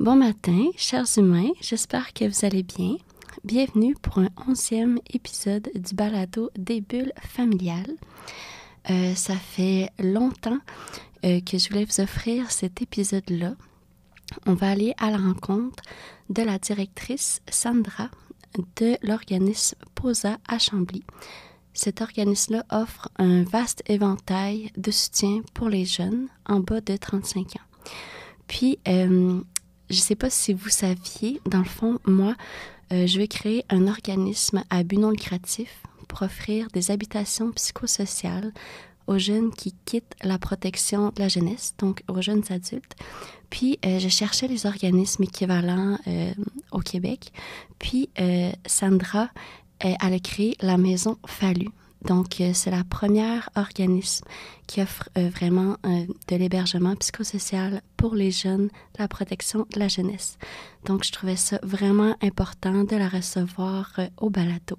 Bon matin, chers humains, j'espère que vous allez bien. Bienvenue pour un 11e épisode du balado des bulles familiales. Ça fait longtemps que je voulais vous offrir cet épisode-là. On va aller à la rencontre de la directrice Sandra de l'organisme POSA à Chambly. Cet organisme-là offre un vaste éventail de soutien pour les jeunes en bas de 35 ans. Puis, je ne sais pas si vous saviez, dans le fond, moi, je vais créer un organisme à but non lucratif pour offrir des habitations psychosociales aux jeunes qui quittent la protection de la jeunesse, donc aux jeunes adultes. Puis, je cherchais les organismes équivalents au Québec. Puis, Sandra, elle a créé la Maison Fallu. Donc, c'est la première organisme qui offre vraiment de l'hébergement psychosocial pour les jeunes, la protection de la jeunesse. Donc, je trouvais ça vraiment important de la recevoir au balado.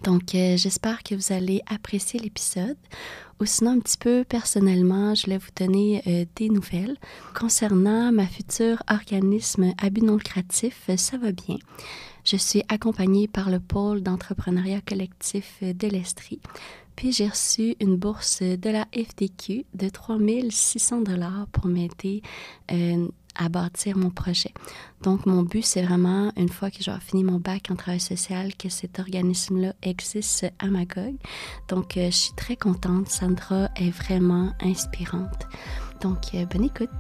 Donc, j'espère que vous allez apprécier l'épisode. Ou sinon, un petit peu personnellement, je voulais vous donner des nouvelles. Concernant ma future organisme à but non lucratif, ça va bien. Je suis accompagnée par le pôle d'entrepreneuriat collectif de l'Estrie. Puis j'ai reçu une bourse de la FDQ de 3 600 $ pour m'aider à bâtir mon projet. Donc, mon but, c'est vraiment, une fois que j'aurai fini mon bac en travail social, que cet organisme-là existe à Magog. Donc, je suis très contente. Sandra est vraiment inspirante. Donc, bonne écoute.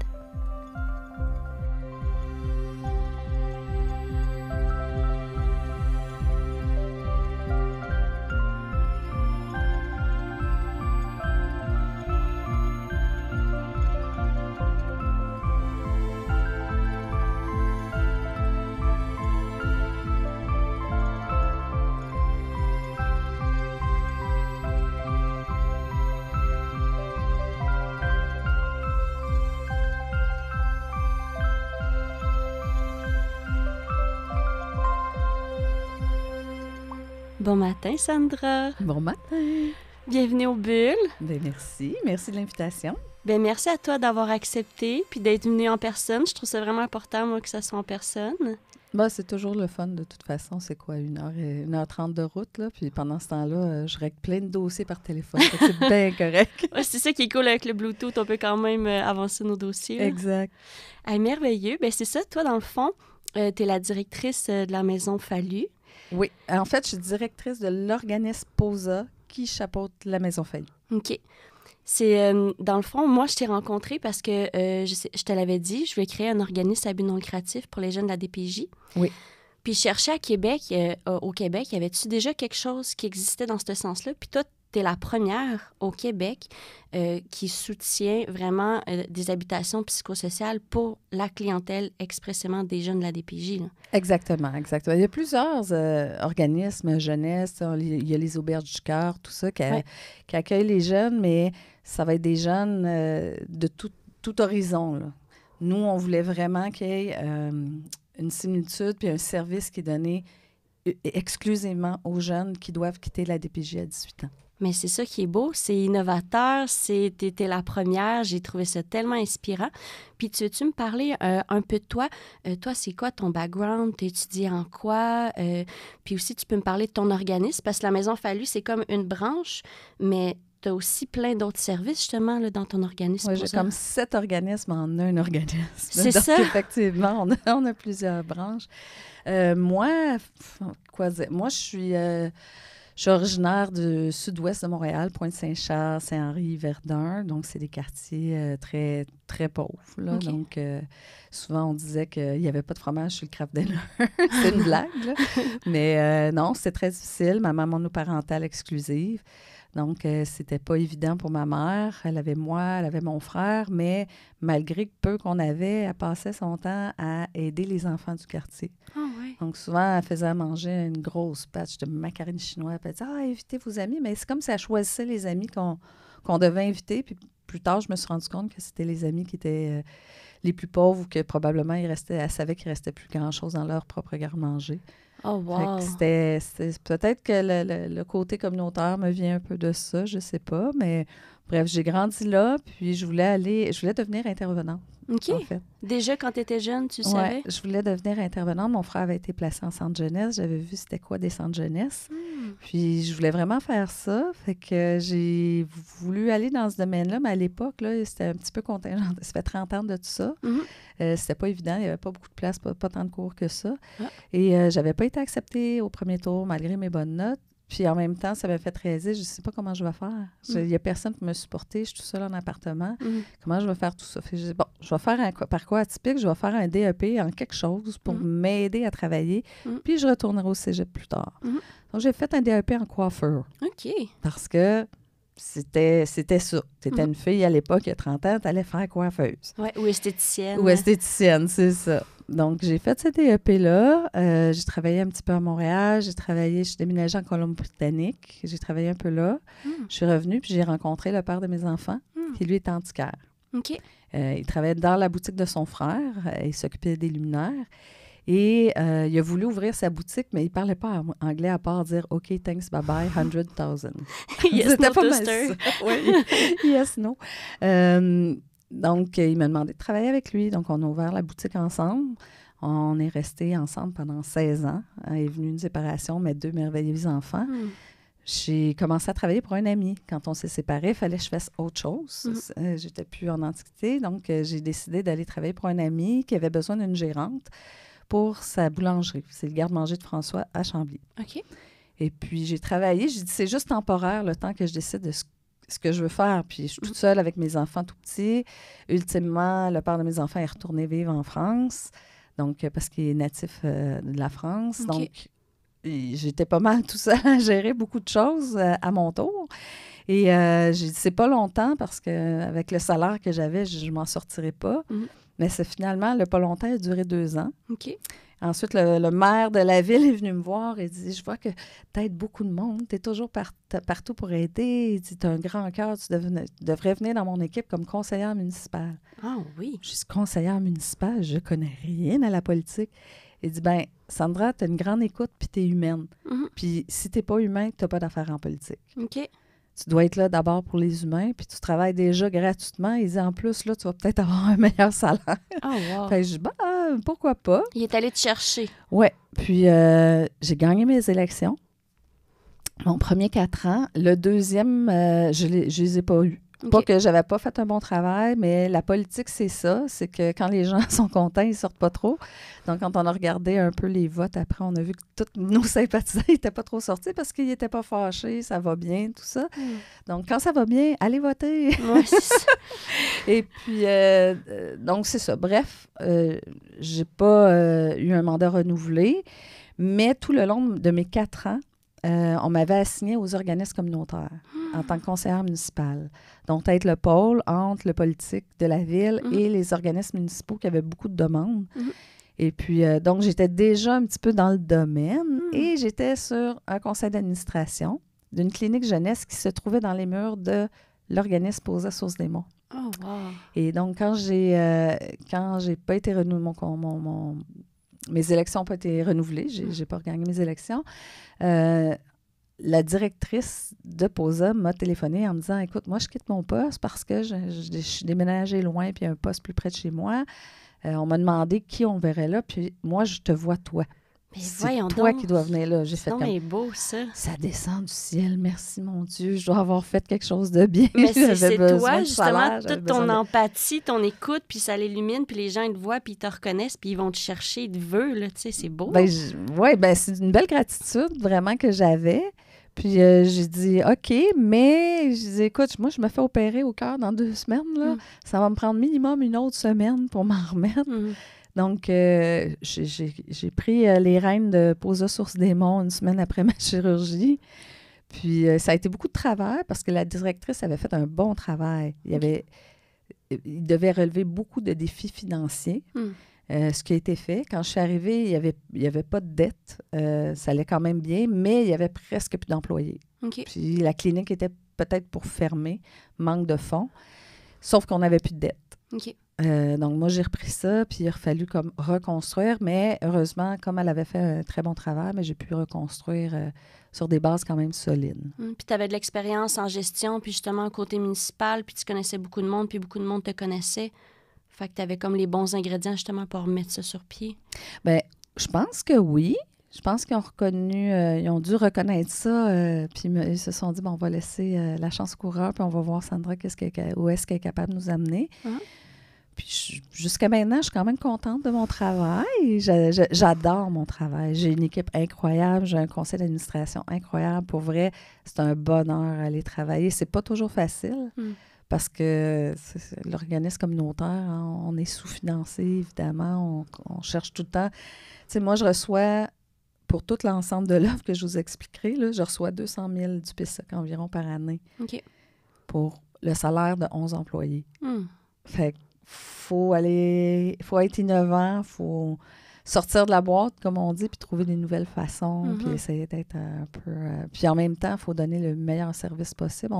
Bon matin, Sandra. Bon matin. Bienvenue aux bulles. Bien, merci de l'invitation. Bien, merci à toi d'avoir accepté puis d'être venue en personne. Je trouve ça vraiment important, moi, que ça soit en personne. Bah, c'est toujours le fun, de toute façon. C'est quoi, 1h30 de route, là? Puis pendant ce temps-là, je règle plein de dossiers par téléphone. C'est bien correct. Ouais, c'est ça qui est cool avec le Bluetooth. On peut quand même avancer nos dossiers. Là. Exact. Merveilleux. Bien, c'est ça. Toi, dans le fond, tu es la directrice de la Maison Fallu. Oui. En fait, je suis directrice de l'organisme POSA qui chapeaute la Maison Fallu. OK. C'est, dans le fond, moi, je t'ai rencontrée parce que, je te l'avais dit, je voulais créer un organisme à but non lucratif pour les jeunes de la DPJ. Oui. Puis je cherchais à Québec, au Québec, y avait-tu déjà quelque chose qui existait dans ce sens-là? Puis toi, t'es la première au Québec qui soutient vraiment des habitations psychosociales pour la clientèle expressément des jeunes de la DPJ. Là. Exactement. Il y a plusieurs organismes jeunesse. Il y a les auberges du cœur, tout ça, qui accueillent les jeunes, mais ça va être des jeunes de tout horizon. Là. Nous, on voulait vraiment qu'il y ait une similitude puis un service qui est donné exclusivement aux jeunes qui doivent quitter la DPJ à 18 ans. Mais c'est ça qui est beau, c'est innovateur, t'étais la première, j'ai trouvé ça tellement inspirant. Puis tu veux-tu me parler un peu de toi? Toi, c'est quoi ton background? Tu étudies en quoi? Puis aussi, tu peux me parler de ton organisme, parce que la Maison Fallu, c'est comme une branche, mais tu as aussi plein d'autres services, justement, là, dans ton organisme. Oui, j'ai comme 7 organismes en un organisme. C'est donc, ça? Effectivement, on a plusieurs branches. Moi, je suis originaire du sud-ouest de Montréal, Pointe-Saint-Charles, Saint-Henri, Verdun. Donc, c'est des quartiers très, très pauvres. Là. Okay. Donc, souvent, on disait qu'il n'y avait pas de fromage sur le craft dinner. C'est une blague, là. Mais non, c'était très difficile. Ma maman monoparentale exclusive. Donc, c'était pas évident pour ma mère. Elle avait moi, elle avait mon frère, mais malgré le peu qu'on avait, elle passait son temps à aider les enfants du quartier. Ah oui. Donc, souvent, elle faisait à manger une grosse batch de macaroni chinois. Puis elle disait, invitez vos amis. Mais c'est comme si elle choisissait les amis qu'on devait inviter. Puis plus tard, je me suis rendu compte que c'était les amis qui étaient les plus pauvres ou que probablement, elle savait qu'il restait plus grand-chose dans leur propre garde-manger. Oh, wow! C'était peut-être que le côté communautaire me vient un peu de ça, je sais pas, mais Bref, j'ai grandi là, puis je voulais devenir intervenante, OK. en fait. Déjà, quand tu étais jeune, tu savais? Oui, je voulais devenir intervenante. Mon frère avait été placé en centre jeunesse. J'avais vu c'était quoi des centres jeunesse. Puis je voulais vraiment faire ça. Fait que j'ai voulu aller dans ce domaine-là, mais à l'époque, là, c'était un petit peu contingent. Ça fait 30 ans de tout ça. C'était pas évident. Il n'y avait pas beaucoup de place, pas tant de cours que ça. Et j'avais pas été acceptée au premier tour, malgré mes bonnes notes. Puis en même temps, ça m'a fait réaliser, je ne sais pas comment je vais faire. Il n'y a personne qui me supporter, je suis tout seule en appartement. Comment je vais faire tout ça? Fait que je dis, bon, je vais faire un parcours atypique, je vais faire un DEP en quelque chose pour m'aider à travailler, puis je retournerai au cégep plus tard. Donc, j'ai fait un DEP en coiffure. OK. Parce que c'était ça. Tu étais une fille à l'époque, il y a 30 ans, tu allais faire coiffeuse. Oui, ou esthéticienne. Ou esthéticienne, c'est ça. Donc, j'ai fait ce DEP-là. J'ai travaillé un petit peu à Montréal. Je suis déménagée en Colombie-Britannique. J'ai travaillé un peu là. Je suis revenue, puis j'ai rencontré le père de mes enfants, qui lui est antiquaire. OK. Il travaillait dans la boutique de son frère. Il s'occupait des luminaires. Et il a voulu ouvrir sa boutique, mais il ne parlait pas anglais à part dire « OK, thanks, bye-bye, 100,000 ». Yes, C'était no pas mal toaster. ça. Oui, yes, no. Donc, il m'a demandé de travailler avec lui. Donc, on a ouvert la boutique ensemble. On est restés ensemble pendant 16 ans. Il est venu une séparation, mais 2 merveilleux enfants. J'ai commencé à travailler pour un ami. Quand on s'est séparés, il fallait que je fasse autre chose. J'étais plus en antiquité. Donc, j'ai décidé d'aller travailler pour un ami qui avait besoin d'une gérante pour sa boulangerie. C'est le garde-manger de François à Chambly. OK. Et puis, j'ai travaillé. J'ai dit, c'est juste temporaire le temps que je décide de ce que je veux faire. Puis, je suis toute seule avec mes enfants tout petits. Ultimement, le père de mes enfants est retourné vivre en France, donc parce qu'il est natif de la France. Okay. Donc, j'étais pas mal tout seul à gérer beaucoup de choses à mon tour. Et j'ai dit, c'est pas longtemps parce qu'avec le salaire que j'avais, je m'en sortirais pas. Mais c'est finalement, le pas longtemps, il a duré 2 ans. OK. Ensuite, le maire de la ville est venu me voir et dit, je vois que tu aides beaucoup de monde, tu es toujours partout pour aider. Il dit, tu as un grand cœur, tu devrais venir dans mon équipe comme conseillère municipale. Ah oui. Je suis conseillère municipale, je connais rien à la politique. Il dit, ben Sandra, tu as une grande écoute puis tu es humaine. Puis si tu n'es pas humain, tu n'as pas d'affaires en politique. OK. Tu dois être là d'abord pour les humains, puis tu travailles déjà gratuitement. Il dit, en plus, là, tu vas peut-être avoir un meilleur salaire. Ah, wow. Fait que je dis, pourquoi pas? Il est allé te chercher. Oui. Puis, j'ai gagné mes élections. Mon premier 4 ans. Le deuxième, je les ai pas eus. Okay. Pas que j'avais pas fait un bon travail, mais la politique, c'est ça. C'est que quand les gens sont contents, ils sortent pas trop. Donc, quand on a regardé un peu les votes, après, on a vu que tous nos sympathisants n'étaient pas trop sortis parce qu'ils n'étaient pas fâchés, ça va bien, tout ça. Donc, quand ça va bien, allez voter. Ouais, c'est ça. Et puis, donc, c'est ça. Bref, j'ai pas eu un mandat renouvelé, mais tout le long de mes 4 ans, on m'avait assigné aux organismes communautaires en tant que conseillère municipale. Donc, être le pôle entre le politique de la ville et les organismes municipaux qui avaient beaucoup de demandes. Et puis, donc, j'étais déjà un petit peu dans le domaine et j'étais sur un conseil d'administration d'une clinique jeunesse qui se trouvait dans les murs de l'organisme Posa Source des Monts. Oh, wow. Et donc, quand j'ai pas été renouvelée, mes élections n'ont pas été renouvelées, j'ai pas regagné mes élections, la directrice de POSA m'a téléphoné en me disant, écoute, moi, je quitte mon poste parce que je suis déménagée loin puis il y a un poste plus près de chez moi. On m'a demandé qui on verrait là, puis moi, je te vois toi. Mais c'est toi qui dois venir là. J'ai fait comme... mais beau, ça. Ça descend du ciel, merci mon Dieu. Je dois avoir fait quelque chose de bien. Mais c'est toi, justement, toute ton empathie, ton écoute, puis ça l'illumine, puis les gens, ils te voient, puis ils te reconnaissent, puis ils vont te chercher, ils te veulent, là, tu sais, c'est beau. Oui, c'est une belle gratitude, vraiment, que j'avais. Puis j'ai dit, OK, mais je dis, écoute, moi, je me fais opérer au cœur dans 2 semaines, là. Ça va me prendre minimum une autre semaine pour m'en remettre. Donc, j'ai pris les rênes de Posa Source des Monts 1 semaine après ma chirurgie. Puis, ça a été beaucoup de travail parce que la directrice avait fait un bon travail. Il devait relever beaucoup de défis financiers, ce qui a été fait. Quand je suis arrivée, il y avait pas de dette. Ça allait quand même bien, mais il y avait presque plus d'employés. Okay. Puis, la clinique était peut-être pour fermer, manque de fonds, sauf qu'on n'avait plus de dette. OK. Donc, moi, j'ai repris ça, puis il a fallu comme reconstruire. Mais heureusement, comme elle avait fait un très bon travail, mais j'ai pu reconstruire sur des bases quand même solides. Puis tu avais de l'expérience en gestion, puis justement côté municipal, puis tu connaissais beaucoup de monde, puis beaucoup de monde te connaissait. Fait que tu avais comme les bons ingrédients justement pour mettre ça sur pied. Bien, je pense que oui. Je pense qu'ils ont reconnu, ils ont dû reconnaître ça, puis ils se sont dit, bon, on va laisser la chance au coureur, puis on va voir Sandra où est-ce qu'elle est capable de nous amener. Puis jusqu'à maintenant, je suis quand même contente de mon travail. J'adore mon travail. J'ai une équipe incroyable, j'ai un conseil d'administration incroyable. Pour vrai, c'est un bonheur aller travailler. C'est pas toujours facile parce que l'organisme communautaire, hein, on est sous-financé, évidemment. On cherche tout le temps. Tu sais, moi, je reçois... Pour tout l'ensemble de l'offre que je vous expliquerai, là, je reçois 200 000 du PSEC environ par année pour le salaire de 11 employés. Fait qu'il faut être innovant, il faut sortir de la boîte, comme on dit, puis trouver des nouvelles façons, puis essayer d'être un peu... puis en même temps, il faut donner le meilleur service possible.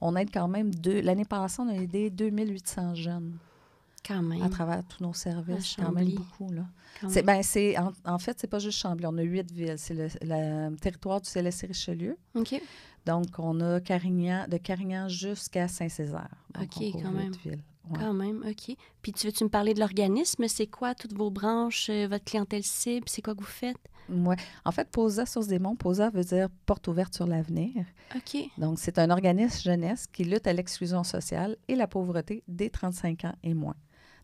On aide quand même l'année passée, on a aidé 2800 jeunes. Quand même. À travers tous nos services. C'est quand même beaucoup, là. En fait, c'est pas juste Chambly. On a 8 villes. C'est le territoire du CLSC Richelieu. OK. Donc, on a de Carignan jusqu'à Saint-Césaire. Donc, OK, on quand même. 8 villes. Ouais. Quand même, OK. Puis, veux-tu me parler de l'organisme? C'est quoi toutes vos branches, votre clientèle cible? C'est quoi que vous faites? Oui. En fait, POSA, Source des Monts, POSA veut dire Porte ouverte sur l'avenir. OK. Donc, c'est un organisme jeunesse qui lutte à l'exclusion sociale et la pauvreté dès 35 ans et moins.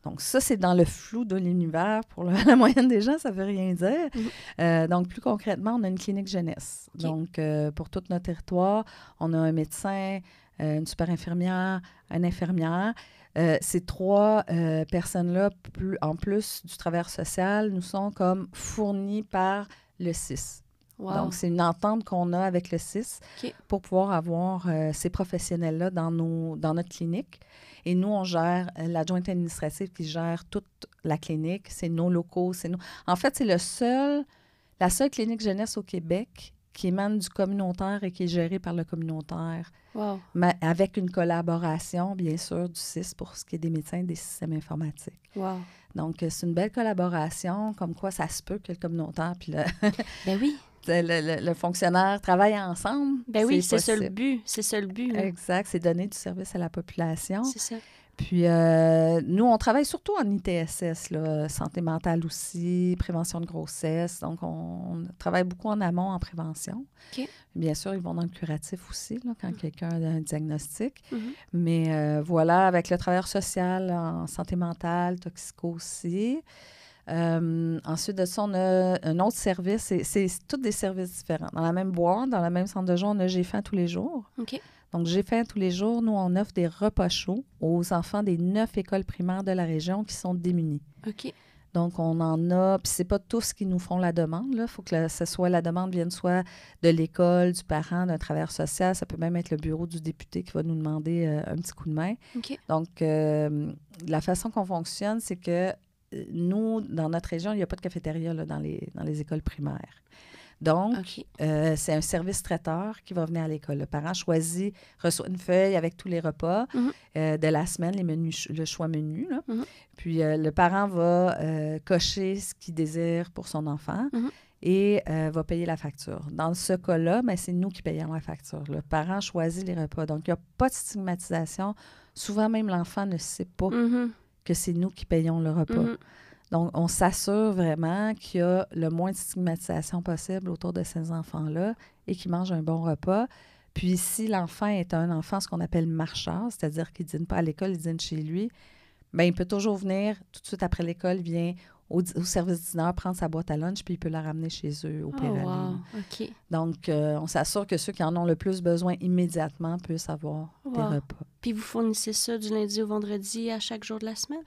Donc, ça, c'est dans le flou de l'univers. Pour la moyenne des gens, ça ne veut rien dire. Donc, plus concrètement, on a une clinique jeunesse. Okay. Donc, pour tout notre territoire, on a un médecin, une super infirmière, une infirmière. Ces 3 personnes-là, en plus du travailleur social, nous sont comme fournies par le CIS. Wow. Donc, c'est une entente qu'on a avec le CIS pour pouvoir avoir ces professionnels-là dans notre clinique. Et nous, on gère l'adjointe administrative qui gère toute la clinique. C'est nos locaux. En fait, c'est la seule clinique jeunesse au Québec qui émane du communautaire et qui est gérée par le communautaire. Wow. Mais avec une collaboration, bien sûr, du CIS pour ce qui est des médecins et des systèmes informatiques. Wow. Donc, c'est une belle collaboration, comme quoi ça se peut que le communautaire puis Ben oui. Le fonctionnaire travaille ensemble. Ben oui, c'est ça le but. C'est ça le but. Là. Exact, c'est donner du service à la population. C'est ça. Puis, nous, on travaille surtout en ITSS, là, santé mentale aussi, prévention de grossesse. Donc, on travaille beaucoup en amont en prévention. Okay. Bien sûr, ils vont dans le curatif aussi, là, quand quelqu'un a un diagnostic. Mais voilà, avec le travailleur social en santé mentale, toxico aussi. Ensuite de ça, on a un autre service. C'est tous des services différents. Dans la même boîte, dans le même centre de jour, on a GFAN tous les jours. OK. Donc, GFAN tous les jours, nous, on offre des repas chauds aux enfants des 9 écoles primaires de la région qui sont démunis. OK. Donc, on en a, puis c'est pas tous qui nous font la demande, là. Il faut que la demande vienne soit de l'école, du parent, d'un travailleur social. Ça peut même être le bureau du député qui va nous demander un petit coup de main. OK. Donc, la façon qu'on fonctionne, c'est que nous, dans notre région, il n'y a pas de cafétéria là, dans les écoles primaires. Donc, c'est un service traiteur qui va venir à l'école. Le parent reçoit une feuille avec tous les repas de la semaine, les menus, le choix menu. Là. Puis, le parent va cocher ce qu'il désire pour son enfant et va payer la facture. Dans ce cas-là, c'est nous qui payons la facture. Le parent choisit les repas. Donc, il n'y a pas de stigmatisation. Souvent, même l'enfant ne sait pas que c'est nous qui payons le repas. Donc, on s'assure vraiment qu'il y a le moins de stigmatisation possible autour de ces enfants-là et qu'ils mangent un bon repas. Puis, si l'enfant est un enfant, ce qu'on appelle marcheur, c'est-à-dire qu'il ne dîne pas à l'école, il dîne chez lui, bien, il peut toujours venir tout de suite après l'école, il vient au service dîneur, prendre sa boîte à lunch, puis il peut la ramener chez eux au Péraline. Wow. OK. Donc, on s'assure que ceux qui en ont le plus besoin immédiatement puissent avoir des repas. Puis vous fournissez ça du lundi au vendredi à chaque jour de la semaine?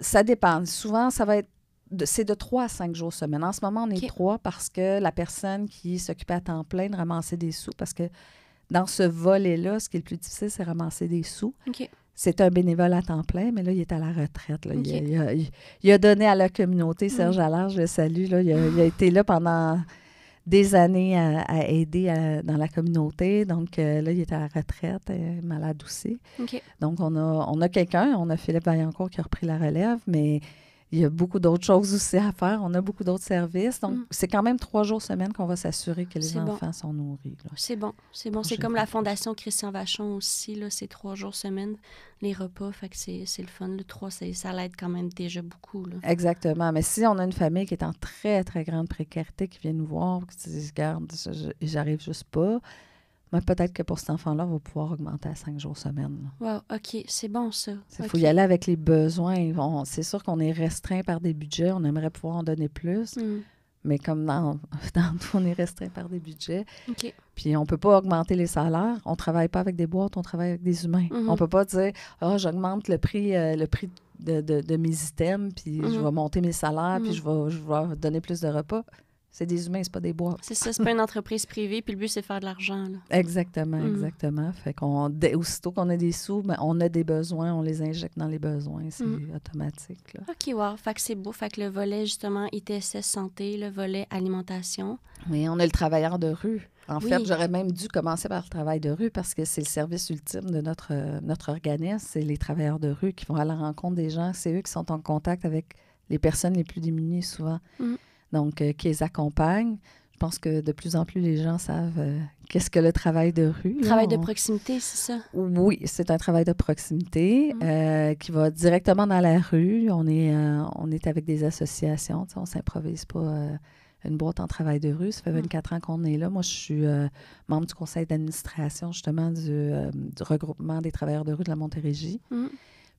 Ça dépend. Souvent, c'est de 3 à 5 jours semaine. En ce moment, on est 3 parce que la personne qui s'occupait à temps plein de ramasser des sous, parce que dans ce volet-là, ce qui est le plus difficile, c'est ramasser des sous. OK. C'est un bénévole à temps plein, mais là, il est à la retraite. Là. Okay. Il a donné à la communauté, Serge Allard, je le salue. Là, il a été là pendant des années à aider dans la communauté. Donc, là, il est à la retraite, malade aussi. OK. Donc, on a quelqu'un, on a Philippe Vaillancourt qui a repris la relève, mais il y a beaucoup d'autres choses aussi à faire. On a beaucoup d'autres services. Donc, c'est quand même 3 jours semaine qu'on va s'assurer que les enfants sont nourris. Là. C'est bon. C'est comme la Fondation Christian Vachon aussi, là, c'est 3 jours semaine, les repas. Fait que c'est le fun. Le 3, ça l'aide quand même déjà beaucoup. Là. Exactement. Mais si on a une famille qui est en très, très grande précarité, qui vient nous voir, qui dit, regarde, j'arrive juste pas, mais peut-être que pour cet enfant-là, on va pouvoir augmenter à 5 jours semaine. Wow, OK, c'est bon ça. Il faut y aller avec les besoins. C'est sûr qu'on est restreint par des budgets. On aimerait pouvoir en donner plus. Mais comme dans tout, on est restreint par des budgets. OK. Puis on ne peut pas augmenter les salaires. On ne travaille pas avec des boîtes, on travaille avec des humains. On ne peut pas dire « Ah, j'augmente le prix de mes items, puis je vais monter mes salaires, puis je vais donner plus de repas. » C'est des humains, c'est pas des boîtes. C'est ça, c'est pas une entreprise privée, puis le but, c'est de faire de l'argent. Là. Exactement, exactement. Fait aussitôt qu'on a des sous, ben, on a des besoins, on les injecte dans les besoins, c'est automatique. Là. OK, wow. Fait que c'est beau. Fait que le volet, justement, ITSS santé, le volet alimentation. Oui, on a le travailleur de rue. En fait, j'aurais même dû commencer par le travail de rue parce que c'est le service ultime de notre organisme. C'est les travailleurs de rue qui vont à la rencontre des gens. C'est eux qui sont en contact avec les personnes les plus démunies souvent. Donc, qui les accompagnent. Je pense que de plus en plus, les gens savent qu'est-ce que le travail de rue. Travail de proximité, c'est ça? Oui, c'est un travail de proximité qui va directement dans la rue. On est avec des associations. On ne s'improvise pas une boîte en travail de rue. Ça fait 24 ans qu'on est là. Moi, je suis membre du conseil d'administration, justement, du regroupement des travailleurs de rue de la Montérégie.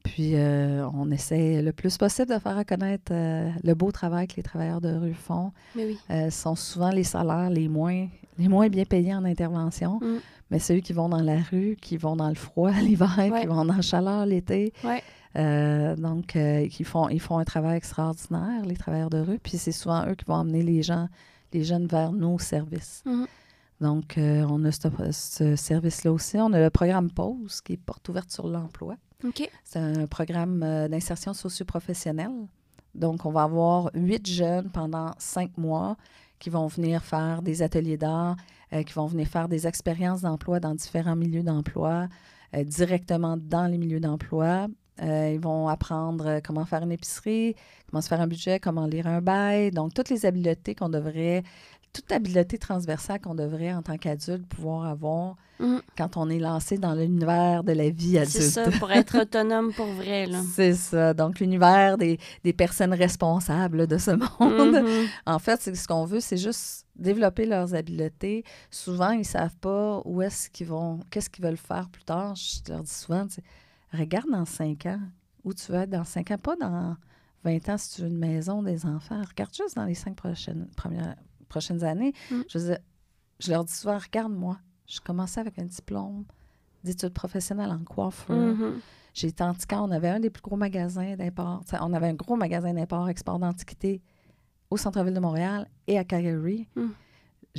Puis, on essaie le plus possible de faire reconnaître le beau travail que les travailleurs de rue font. Mais oui. Sont souvent les salaires les moins bien payés en intervention. Mais ceux qui vont dans la rue, qui vont dans le froid l'hiver, qui vont dans la chaleur l'été. Donc, ils font un travail extraordinaire, les travailleurs de rue. Puis, c'est souvent eux qui vont emmener les jeunes vers nos services. Donc, on a ce service-là aussi. On a le programme PAUSE, qui est Porte ouverte sur l'emploi. OK. C'est un programme d'insertion socio-professionnelle. Donc, on va avoir 8 jeunes pendant 5 mois qui vont venir faire des ateliers d'art, qui vont venir faire des expériences d'emploi dans différents milieux d'emploi, directement dans les milieux d'emploi. Ils vont apprendre comment faire une épicerie, comment se faire un budget, comment lire un bail. Donc, toutes les habiletés toute habileté transversale qu'on devrait, en tant qu'adulte, pouvoir avoir quand on est lancé dans l'univers de la vie adulte. C'est ça, pour être autonome pour vrai. Là. C'est ça. Donc, l'univers des personnes responsables de ce monde. En fait, ce qu'on veut, c'est juste développer leurs habiletés. Souvent, ils ne savent pas où est-ce qu'ils vont, qu'est-ce qu'ils veulent faire plus tard. Je leur dis souvent, regarde dans 5 ans, où tu veux être dans 5 ans, pas dans 20 ans si tu veux une maison, des enfants. Regarde juste dans les 5 prochaines années. Je leur dis souvent, regarde-moi, je commençais avec un diplôme d'études professionnelles en coiffure. J'ai été antiquaire, on avait un des plus gros magasins d'import. On avait un gros magasin d'import-export d'antiquités au centre-ville de Montréal et à Calgary.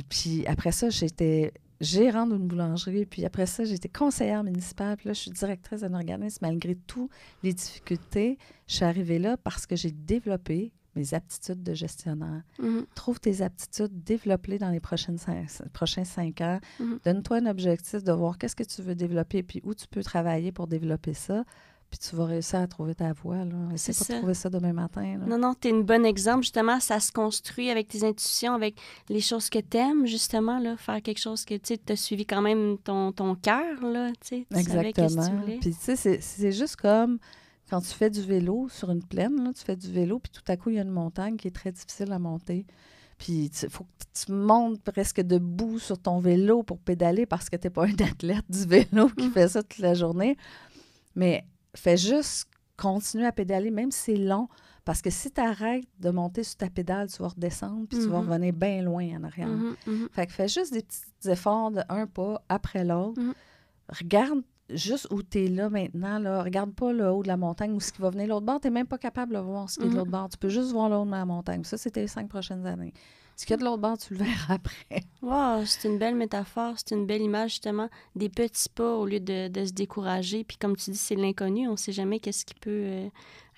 Puis après ça, j'étais gérante d'une boulangerie. Puis après ça, j'étais conseillère municipale. Puis là, je suis directrice d'un organisme. Malgré toutes les difficultés, je suis arrivée là parce que j'ai développé mes aptitudes de gestionnaire. Trouve tes aptitudes, développe-les dans les prochains 5 ans. Donne-toi un objectif de voir qu'est-ce que tu veux développer puis où tu peux travailler pour développer ça. Puis tu vas réussir à trouver ta voie. Essaie pas de trouver ça demain matin. Là. Non, tu es une bonne exemple. Justement, ça se construit avec tes intuitions, avec les choses que tu aimes, justement. Là, faire quelque chose que tu as suivi quand même ton cœur. Tu savais qu'est-ce que tu voulais. Puis tu sais, c'est juste comme quand tu fais du vélo sur une plaine, là, tu fais du vélo, puis tout à coup, il y a une montagne qui est très difficile à monter. Puis il faut que tu montes presque debout sur ton vélo pour pédaler parce que tu n'es pas un athlète du vélo qui fait ça toute la journée. Mais fais juste continuer à pédaler, même si c'est long, parce que si tu arrêtes de monter sur ta pédale, tu vas redescendre, puis tu vas revenir bien loin en arrière. Fait que fais juste des petits efforts de un pas après l'autre. Regarde juste où tu es là maintenant. Là. Regarde pas le haut de la montagne ou ce qui va venir de l'autre bord. Tu n'es même pas capable de voir ce qui est de l'autre bord. Tu peux juste voir le haut de la montagne. Ça, c'était les 5 prochaines années. Ce qu'il y a de l'autre bord, tu le verras après. Wow, c'est une belle métaphore. C'est une belle image, justement, des petits pas au lieu de se décourager. Puis comme tu dis, c'est l'inconnu. On ne sait jamais qu'est-ce qui peut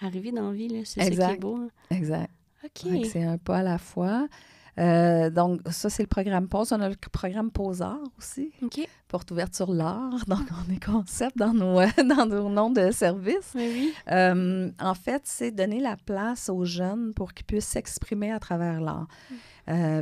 arriver dans la vie. Là. C'est ça qui est beau. Hein. Exact. OK. Donc, c'est un pas à la fois. Donc, ça, c'est le programme Pause. On a le programme Pause-Art aussi, OK. porte ouverte sur l'art. Donc, on est concept dans nos noms de service. Oui. En fait, c'est donner la place aux jeunes pour qu'ils puissent s'exprimer à travers l'art.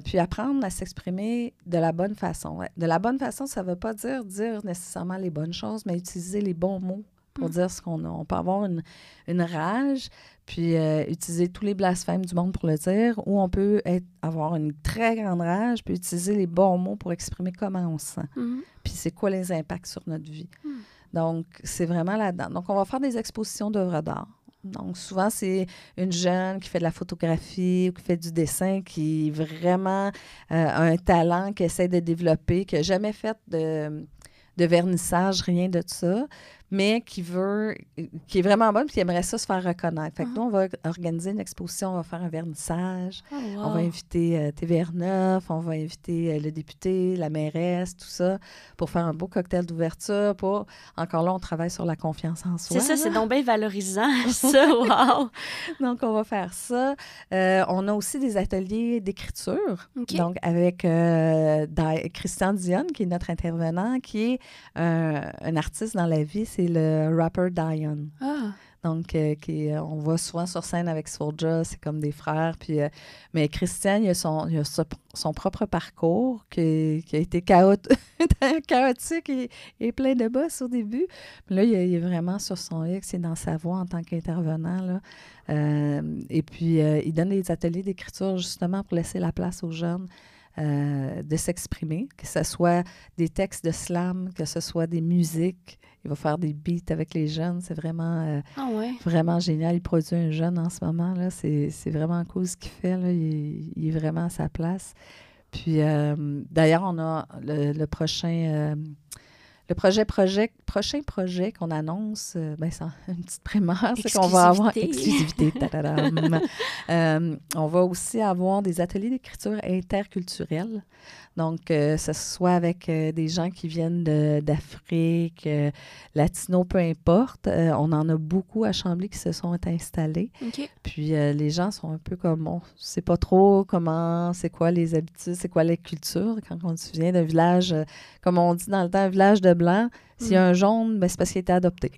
Puis apprendre à s'exprimer de la bonne façon. Ouais. De la bonne façon, ça ne veut pas dire nécessairement les bonnes choses, mais utiliser les bons mots pour dire ce qu'on a. On peut avoir une rage, puis utiliser tous les blasphèmes du monde pour le dire, ou on peut avoir une très grande rage, puis utiliser les bons mots pour exprimer comment on se sent. Puis c'est quoi les impacts sur notre vie. Donc, c'est vraiment là-dedans. Donc, on va faire des expositions d'œuvres d'art. Donc, souvent, c'est une jeune qui fait de la photographie ou qui fait du dessin, qui vraiment a un talent, qui essaie de développer, qui n'a jamais fait de vernissage, rien de ça, mais qui est vraiment bonne, puis qui aimerait ça se faire reconnaître. Fait que nous, on va organiser une exposition, on va faire un vernissage, on va inviter TVR9, on va inviter le député, la mairesse, tout ça, pour faire un beau cocktail d'ouverture. Encore là, on travaille sur la confiance en soi. C'est ça, c'est donc bien valorisant, ça, wow! Donc, on va faire ça. On a aussi des ateliers d'écriture, donc avec Christian Dionne, qui est notre intervenant, qui est un artiste dans la vie, c'est le rapper Dion. Donc, on voit souvent sur scène avec Soulja, c'est comme des frères. Puis, mais Christian, il a son propre parcours qui a été chaotique et plein de bosses au début. Puis là, il est vraiment sur son X, c'est dans sa voix en tant qu'intervenant, là. Et puis, il donne des ateliers d'écriture justement pour laisser la place aux jeunes de s'exprimer, que ce soit des textes de slam, que ce soit des musiques. Il va faire des beats avec les jeunes. C'est vraiment, vraiment génial. Il produit un jeune en ce moment. Là. C'est vraiment cool ce qu'il fait. Là. Il est vraiment à sa place. Puis, d'ailleurs, on a le prochain projet qu'on annonce, c'est une petite primeur, c'est qu'on va avoir exclusivité. On va aussi avoir des ateliers d'écriture interculturelle. Donc, ce soit avec des gens qui viennent d'Afrique, latino, peu importe. On en a beaucoup à Chambly qui se sont installés. Puis, les gens sont un peu comme, on ne sait pas trop c'est quoi les habitudes, c'est quoi les cultures. Quand on vient d'un village, comme on dit dans le temps, un village de Blancs, s'il y a un jaune, c'est parce qu'il était adopté.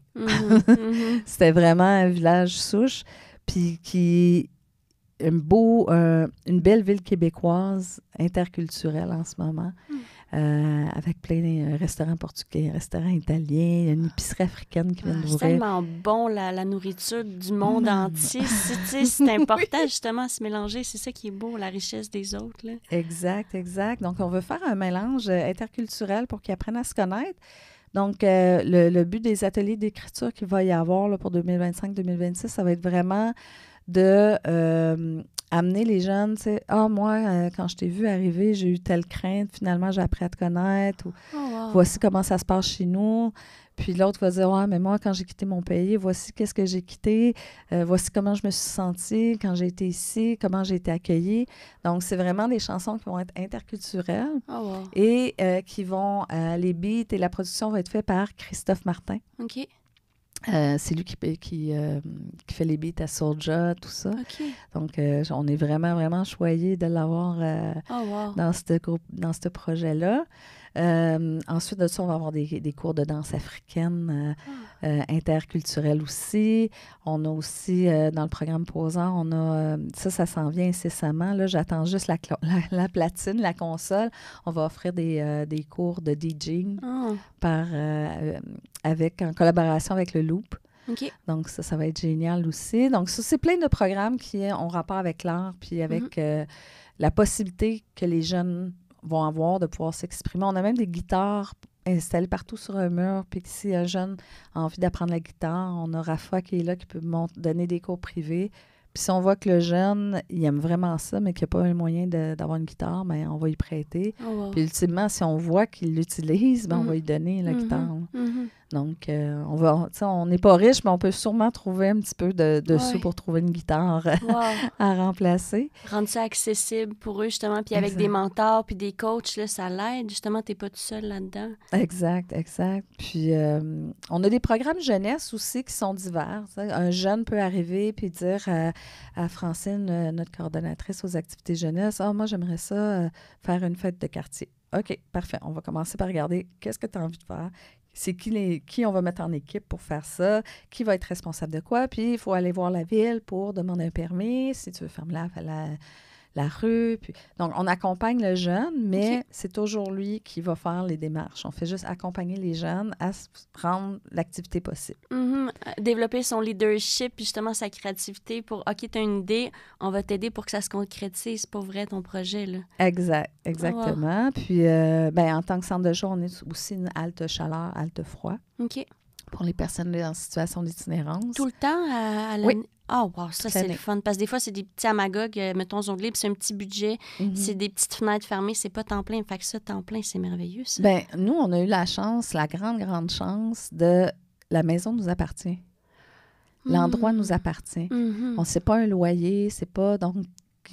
C'était vraiment un village souche. Puis une belle ville québécoise interculturelle en ce moment, avec plein de restaurants portugais, restaurants italiens, une épicerie africaine qui vient d'ouvrir. C'est tellement bon, la nourriture du monde entier. C'est important, justement, à se mélanger. C'est ça qui est beau, la richesse des autres. Là. Exact. Donc, on veut faire un mélange interculturel pour qu'ils apprennent à se connaître. Donc, le but des ateliers d'écriture qu'il va y avoir là, pour 2025-2026, ça va être vraiment de amener les jeunes, tu sais, moi, quand je t'ai vu arriver, j'ai eu telle crainte, finalement, j'ai appris à te connaître, ou voici comment ça se passe chez nous. Puis l'autre va dire, mais moi, quand j'ai quitté mon pays, voici qu'est-ce que j'ai quitté, voici comment je me suis sentie quand j'ai été ici, comment j'ai été accueillie. Donc, c'est vraiment des chansons qui vont être interculturelles et qui vont, les beats et la production vont être faits par Christophe Martin. OK. C'est lui qui fait les beats à Soulja, tout ça. Donc, on est vraiment, vraiment choyés de l'avoir dans ce projet-là. Ensuite de ça, on va avoir des cours de danse africaine interculturelle aussi. On a aussi, dans le programme Posant, on a ça s'en vient incessamment. Là, j'attends juste la platine, la console. On va offrir des cours de DJing en collaboration avec le Loop. Donc, ça va être génial aussi. Donc, ça, c'est plein de programmes qui ont rapport avec l'art puis avec la possibilité que les jeunes vont avoir de pouvoir s'exprimer. On a même des guitares installées partout sur un mur. Puis si un jeune a envie d'apprendre la guitare, on a Rafa qui est là, qui peut donner des cours privés. Puis si on voit que le jeune, il aime vraiment ça, mais qu'il n'y a pas un moyen d'avoir une guitare, bien, on va y prêter. Puis ultimement, si on voit qu'il l'utilise, bien, on va lui donner la guitare. Donc, on n'est pas riche, mais on peut sûrement trouver un petit peu de sous pour trouver une guitare à remplacer. Rendre ça accessible pour eux, justement, puis avec des mentors, puis des coachs, là, ça l'aide. Justement, tu n'es pas tout seul là-dedans. Exact. Puis, on a des programmes jeunesse aussi qui sont divers. Un jeune peut arriver puis dire à Francine, notre coordonnatrice aux activités jeunesse. « Ah, moi, j'aimerais ça faire une fête de quartier. » OK, parfait. On va commencer par regarder qu'est-ce que tu as envie de faire. C'est qui on va mettre en équipe pour faire ça, qui va être responsable de quoi. Puis, il faut aller voir la ville pour demander un permis, si tu veux fermer la rue. Puis... Donc, on accompagne le jeune, mais c'est toujours lui qui va faire les démarches. On fait juste accompagner les jeunes à rendre l'activité possible. Développer son leadership, puis justement sa créativité pour, OK, tu as une idée, on va t'aider pour que ça se concrétise pour vrai, ton projet, là. Exactement. Oh, wow. Puis, en tant que centre de jour, on est aussi une halte chaleur, halte froid. OK. Pour les personnes en situation d'itinérance. Tout le temps à Oui. Ah, wow, ça, c'est le fun. Parce que des fois, c'est des petits amagogues, mettons, onglés, puis c'est un petit budget. C'est des petites fenêtres fermées, c'est pas temps plein. Fait que ça, temps plein, c'est merveilleux, ça. Bien, nous, on a eu la grande chance de... La maison nous appartient. L'endroit nous appartient. On sait pas un loyer, c'est pas... Donc,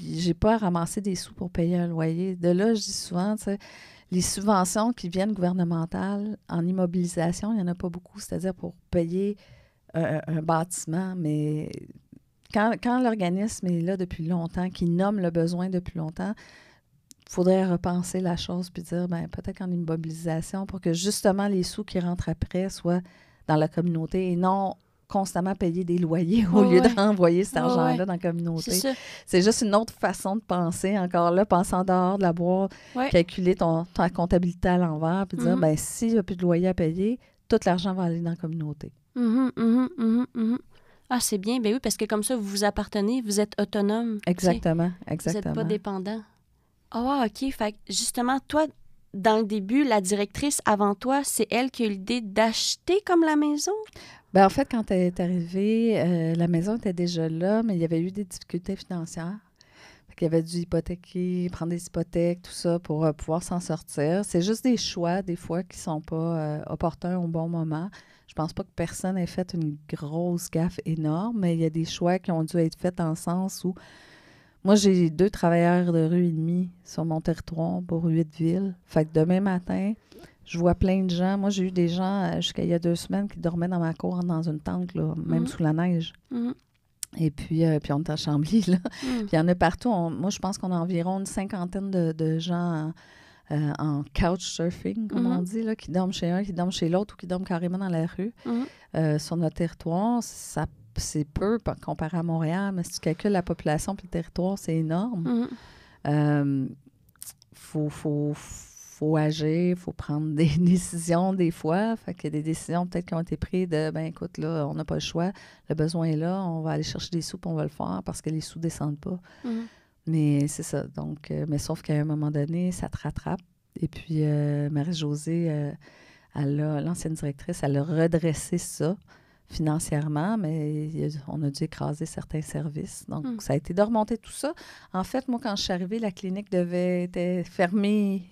j'ai pas à ramasser des sous pour payer un loyer. De là, je dis souvent, tu sais, les subventions qui viennent gouvernementales en immobilisation, il n'y en a pas beaucoup, c'est-à-dire pour payer un bâtiment, mais quand l'organisme est là depuis longtemps, qui nomme le besoin depuis longtemps, il faudrait repenser la chose puis dire, peut-être qu'en immobilisation, pour que justement les sous qui rentrent après soient dans la communauté et non constamment payer des loyers au lieu de renvoyer cet argent-là dans la communauté. C'est juste une autre façon de penser. Encore là, penser en dehors de la boîte, calculer ta comptabilité à l'envers, puis dire, s'il n'y a plus de loyer à payer, tout l'argent va aller dans la communauté. Ah, c'est bien. Ben oui, parce que comme ça, vous vous appartenez, vous êtes autonome. Exactement. Vous n'êtes pas dépendant. Ah, OK. Fait que justement, toi, dans le début, la directrice, avant toi, c'est elle qui a eu l'idée d'acheter comme la maison? En fait, quand elle est arrivée, la maison était déjà là, mais il y avait eu des difficultés financières. Il y avait dû hypothéquer, prendre des hypothèques, tout ça, pour pouvoir s'en sortir. C'est juste des choix, des fois, qui ne sont pas opportuns au bon moment. Je pense pas que personne ait fait une grosse gaffe énorme, mais il y a des choix qui ont dû être faits dans le sens où... Moi, j'ai 2 travailleurs de rue et demi sur mon territoire pour 8 villes. Fait que demain matin, je vois plein de gens. Moi, j'ai eu des gens, jusqu'à il y a 2 semaines, qui dormaient dans ma cour dans une tente, là, même sous la neige. Et puis on est à Chambly, là. Puis il y en a partout. Moi, je pense qu'on a environ une 50aine de gens en couchsurfing, comme on dit, là, qui dorment chez un, qui dorment chez l'autre ou qui dorment carrément dans la rue. Sur notre territoire, c'est peu comparé à Montréal, mais si tu calcules la population puis le territoire, c'est énorme. Faut agir, il faut prendre des décisions des fois. Fait qu'il y a des décisions peut-être qui ont été prises de, écoute, là, on n'a pas le choix, le besoin est là, on va aller chercher des sous puis on va le faire parce que les sous ne descendent pas. Mais c'est ça. Donc, mais sauf qu'à un moment donné, ça te rattrape. Et puis, Marie-Josée, l'ancienne directrice, elle a redressé ça financièrement, mais on a dû écraser certains services. Donc, ça a été de remonter tout ça. En fait, moi, quand je suis arrivée, la clinique était fermée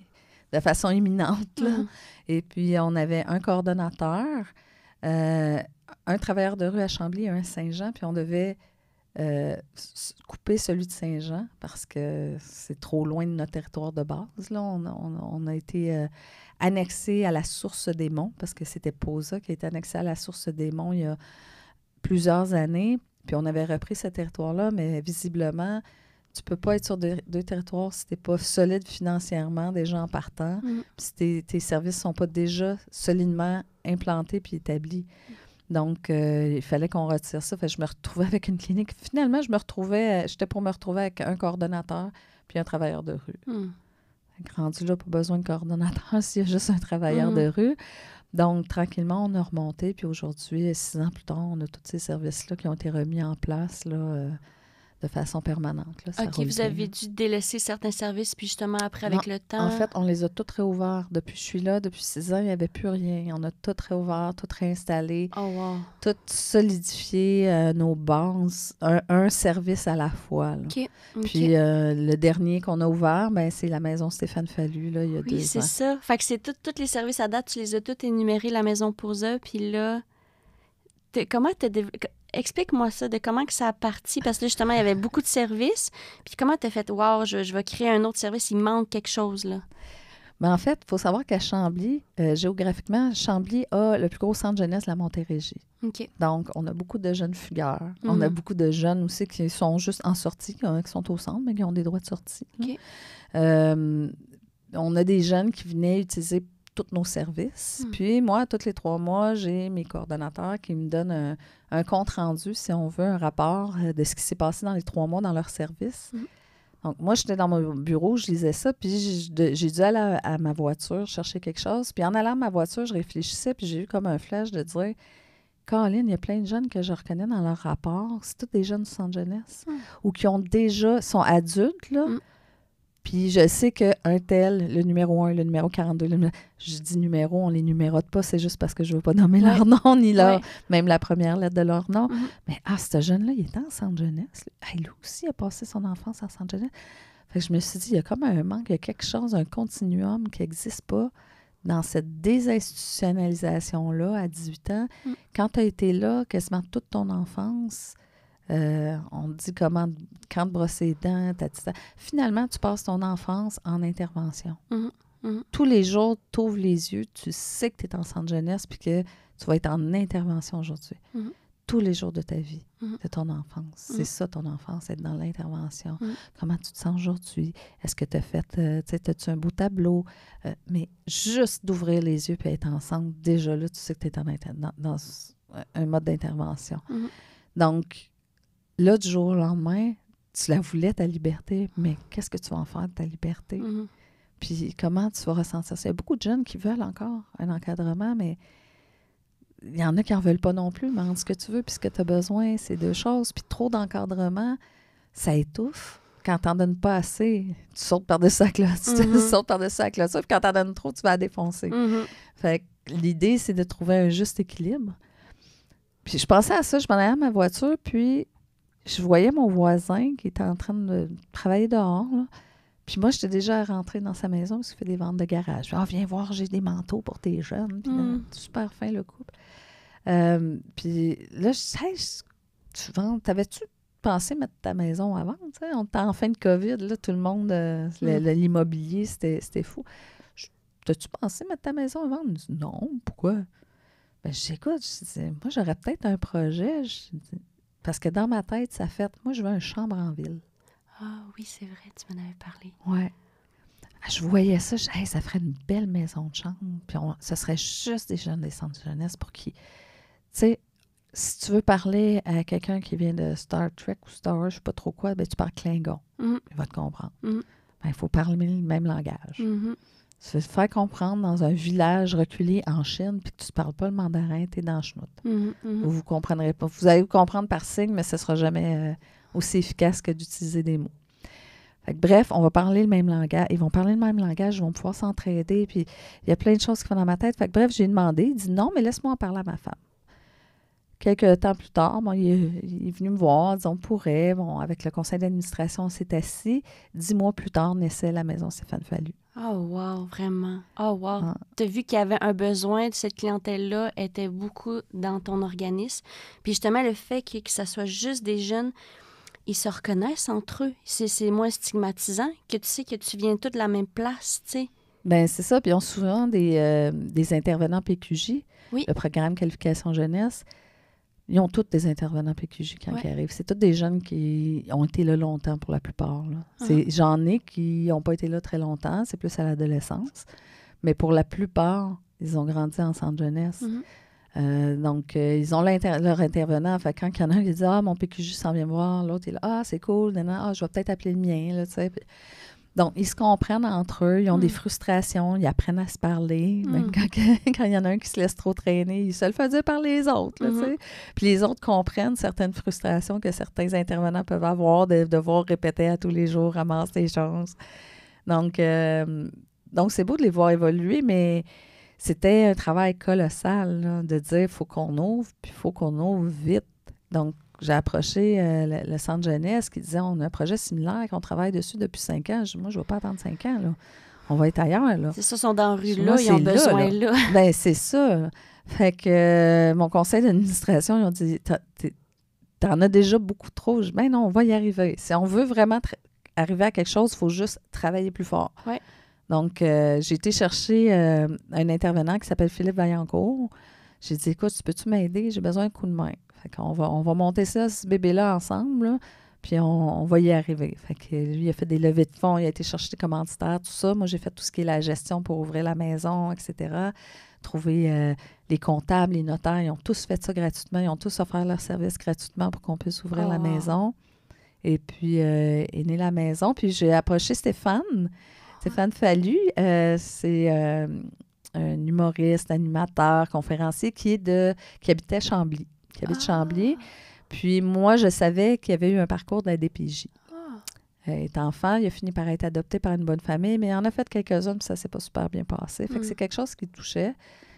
de façon imminente. Là. Et puis, on avait un coordonnateur, un travailleur de rue à Chambly et un à Saint-Jean, puis on devait couper celui de Saint-Jean parce que c'est trop loin de notre territoire de base. Là. On a été annexé à la Source des Monts parce que c'était POSA qui a été annexé à la Source des Monts il y a plusieurs années. Puis on avait repris ce territoire-là, mais visiblement, tu ne peux pas être sur deux territoires si tu n'es pas solide financièrement déjà en partant, si tes services ne sont pas déjà solidement implantés puis établis. Donc, il fallait qu'on retire ça. Fait que je me retrouvais avec une clinique. Finalement, j'étais pour me retrouver avec un coordonnateur puis un travailleur de rue. Rendu là, pas besoin de coordonnateur s'il y a juste un travailleur de rue. Donc, tranquillement, on a remonté. Puis aujourd'hui, 6 ans plus tard, on a tous ces services-là qui ont été remis en place là, de façon permanente. Là, OK, vous avez dû délaisser certains services, puis justement, après, avec le temps... En fait, on les a tous réouverts. Depuis que je suis là, depuis 6 ans, il n'y avait plus rien. On a tout réouvert, tout réinstallé, tout solidifié nos bases, un service à la fois. Là. OK. Puis le dernier qu'on a ouvert, c'est la maison Stéphane Fallu, là, il y a 2 ans. Oui, c'est ça. Fait que c'est tous les services à date, tu les as tous énumérés, la maison POSA, puis là... Explique-moi ça, de comment que ça a parti, parce que là, justement, il y avait beaucoup de services. Puis comment tu as fait, wow, je vais créer un autre service, il manque quelque chose, là? Mais en fait, il faut savoir qu'à Chambly, géographiquement, Chambly a le plus gros centre jeunesse de la Montérégie. OK. Donc, on a beaucoup de jeunes fugueurs. On a beaucoup de jeunes aussi qui sont juste en sortie, qui sont au centre, mais qui ont des droits de sortie. OK. On a des jeunes qui venaient utiliser tous nos services. Puis moi, tous les 3 mois, j'ai mes coordonnateurs qui me donnent un compte-rendu, si on veut, un rapport de ce qui s'est passé dans les 3 mois dans leur service. Donc, moi, j'étais dans mon bureau, je lisais ça, puis j'ai dû aller à ma voiture chercher quelque chose. Puis en allant à ma voiture, je réfléchissais, puis j'ai eu comme un flash de dire, Caroline, il y a plein de jeunes que je reconnais dans leur rapport. C'est tous des jeunes du centre jeunesse ou qui ont déjà, sont adultes, là. Puis je sais qu'un tel, le numéro 1, le numéro 42, je dis numéro, on les numérote pas, c'est juste parce que je veux pas nommer leur nom, ni même la première lettre de leur nom. Mais ce jeune-là, il était en centre jeunesse. Lui aussi a passé son enfance en centre jeunesse. Fait que je me suis dit, il y a comme un manque, il y a quelque chose, un continuum qui n'existe pas dans cette désinstitutionnalisation-là à 18 ans. Quand tu as été là quasiment toute ton enfance, on te dit quand te brosser les dents, finalement, tu passes ton enfance en intervention. Tous les jours, tu ouvres les yeux, tu sais que tu es en centre jeunesse puis que tu vas être en intervention aujourd'hui. Tous les jours de ta vie, de ton enfance. C'est ça, ton enfance, être dans l'intervention. Comment tu te sens aujourd'hui? Est-ce que tu as fait, as-tu un beau tableau? Mais juste d'ouvrir les yeux et être ensemble, déjà là, tu sais que tu es dans un mode d'intervention. Donc, là, du jour au lendemain, tu la voulais, ta liberté, mais qu'est-ce que tu vas en faire de ta liberté? Puis comment tu vas ressentir ça? Il y a beaucoup de jeunes qui veulent encore un encadrement, mais il y en a qui n'en veulent pas non plus. Mais ce que tu veux puis ce que tu as besoin, c'est 2 choses. Puis trop d'encadrement, ça étouffe. Quand tu n'en donnes pas assez, tu sautes par-dessus la clôture. Tu sautes par-dessus la clôture. Puis quand tu en donnes trop, tu vas la défoncer. Fait que l'idée, c'est de trouver un juste équilibre. Puis je pensais à ça, je m'en allais à ma voiture, puis je voyais mon voisin qui était en train de travailler dehors, là. Puis moi, j'étais déjà rentrée dans sa maison parce qu'il fait des ventes de garage. Viens voir, j'ai des manteaux pour tes jeunes. Puis là, super fin, le couple. Puis là, t'avais-tu pensé mettre ta maison à vendre? T'sais? On était en fin de COVID, là, tout le monde, l'immobilier, c'était fou. T'as-tu pensé mettre ta maison à vendre? Je dis, non, pourquoi? Ben, j'écoute, moi, j'aurais peut-être un projet. Parce que dans ma tête, ça fait, moi, je veux une chambre en ville. Ah oui, c'est vrai, tu m'en avais parlé. Oui. Je voyais ça, ça ferait une belle maison de chambre. Puis ce serait juste des jeunes des centres de jeunesse pour qui... Tu sais, si tu veux parler à quelqu'un qui vient de Star Trek ou Star Wars, je ne sais pas trop quoi, ben tu parles Klingon. Il va te comprendre. Ben, il faut parler le même langage. Tu veux te faire comprendre dans un village reculé en Chine puis que tu ne parles pas le mandarin, tu es dans le chenoute. Vous ne comprendrez pas. Vous allez vous comprendre par signe, mais ce ne sera jamais aussi efficace que d'utiliser des mots. Fait que, bref, on va parler le même langage. Ils vont parler le même langage, ils vont pouvoir s'entraider. Puis il y a plein de choses qui font dans ma tête. Fait que, bref, j'ai demandé. Il dit non, mais laisse-moi en parler à ma femme. Quelques temps plus tard, il est venu me voir, disons, on pourrait. Bon, avec le conseil d'administration, on s'est assis. 10 mois plus tard, naissait la maison Stéphane Fallu. Oh, wow, vraiment. Oh, wow. Tu as vu qu'il y avait un besoin de cette clientèle-là, était beaucoup dans ton organisme. Puis justement, le fait que ça soit juste des jeunes, ils se reconnaissent entre eux. C'est moins stigmatisant que tu sais que tu viens tous de la même place, tu sais. Bien, c'est ça. Puis ils ont souvent des intervenants PQJ, le programme Qualification Jeunesse. Ils ont tous des intervenants PQJ quand ils arrivent. C'est tous des jeunes qui ont été là longtemps pour la plupart. Là. J'en ai qui n'ont pas été là très longtemps. C'est plus à l'adolescence. Mais pour la plupart, ils ont grandi en centre jeunesse. Donc, ils ont leur intervenant. Fait quand il y en a un qui dit « Ah, mon PQJ s'en vient me voir », l'autre est là « Ah, c'est cool, je vais peut-être appeler le mien. » là, tu sais. Donc, ils se comprennent entre eux, ils ont des frustrations, ils apprennent à se parler. Même quand il y en a un qui se laisse trop traîner, il se le fait dire par les autres. Là, tu sais. Puis les autres comprennent certaines frustrations que certains intervenants peuvent avoir de devoir répéter à tous les jours, ramasser les choses. Donc, c'est beau de les voir évoluer, mais c'était un travail colossal là, de dire il faut qu'on ouvre, puis il faut qu'on ouvre vite. Donc, j'ai approché le centre jeunesse qui disait on a un projet similaire, qu'on travaille dessus depuis 5 ans. Je dis, moi, je ne vais pas attendre 5 ans. Là. On va être ailleurs. Là. C'est ça, ils sont dans la rue là, ils ont besoin là. Bien, c'est ça. Fait que mon conseil d'administration, ils ont dit t'en as déjà beaucoup trop. Je dis, ben non, on va y arriver. Si on veut vraiment arriver à quelque chose, il faut juste travailler plus fort. Ouais. Donc, j'ai été chercher un intervenant qui s'appelle Philippe Vaillancourt. J'ai dit, écoute, peux-tu m'aider? J'ai besoin d'un coup de main. Fait qu'on va monter ça, ce bébé-là, ensemble, là, puis on va y arriver. Fait que lui, il a fait des levées de fonds, il a été chercher des commanditaires, tout ça. Moi, j'ai fait tout ce qui est la gestion pour ouvrir la maison, etc. Trouver les comptables, les notaires, ils ont tous fait ça gratuitement. Ils ont tous offert leur service gratuitement pour qu'on puisse ouvrir la maison. Et puis, est née la maison. Puis, j'ai approché Stéphane Fallu. C'est un humoriste, animateur, conférencier qui habitait Chambly, qui habite Chambly. Puis moi, je savais qu'il y avait eu un parcours de la DPJ. Il est enfant, il a fini par être adopté par une bonne famille, mais il en a fait quelques-uns, puis ça s'est pas super bien passé. Fait que c'est quelque chose qui touchait.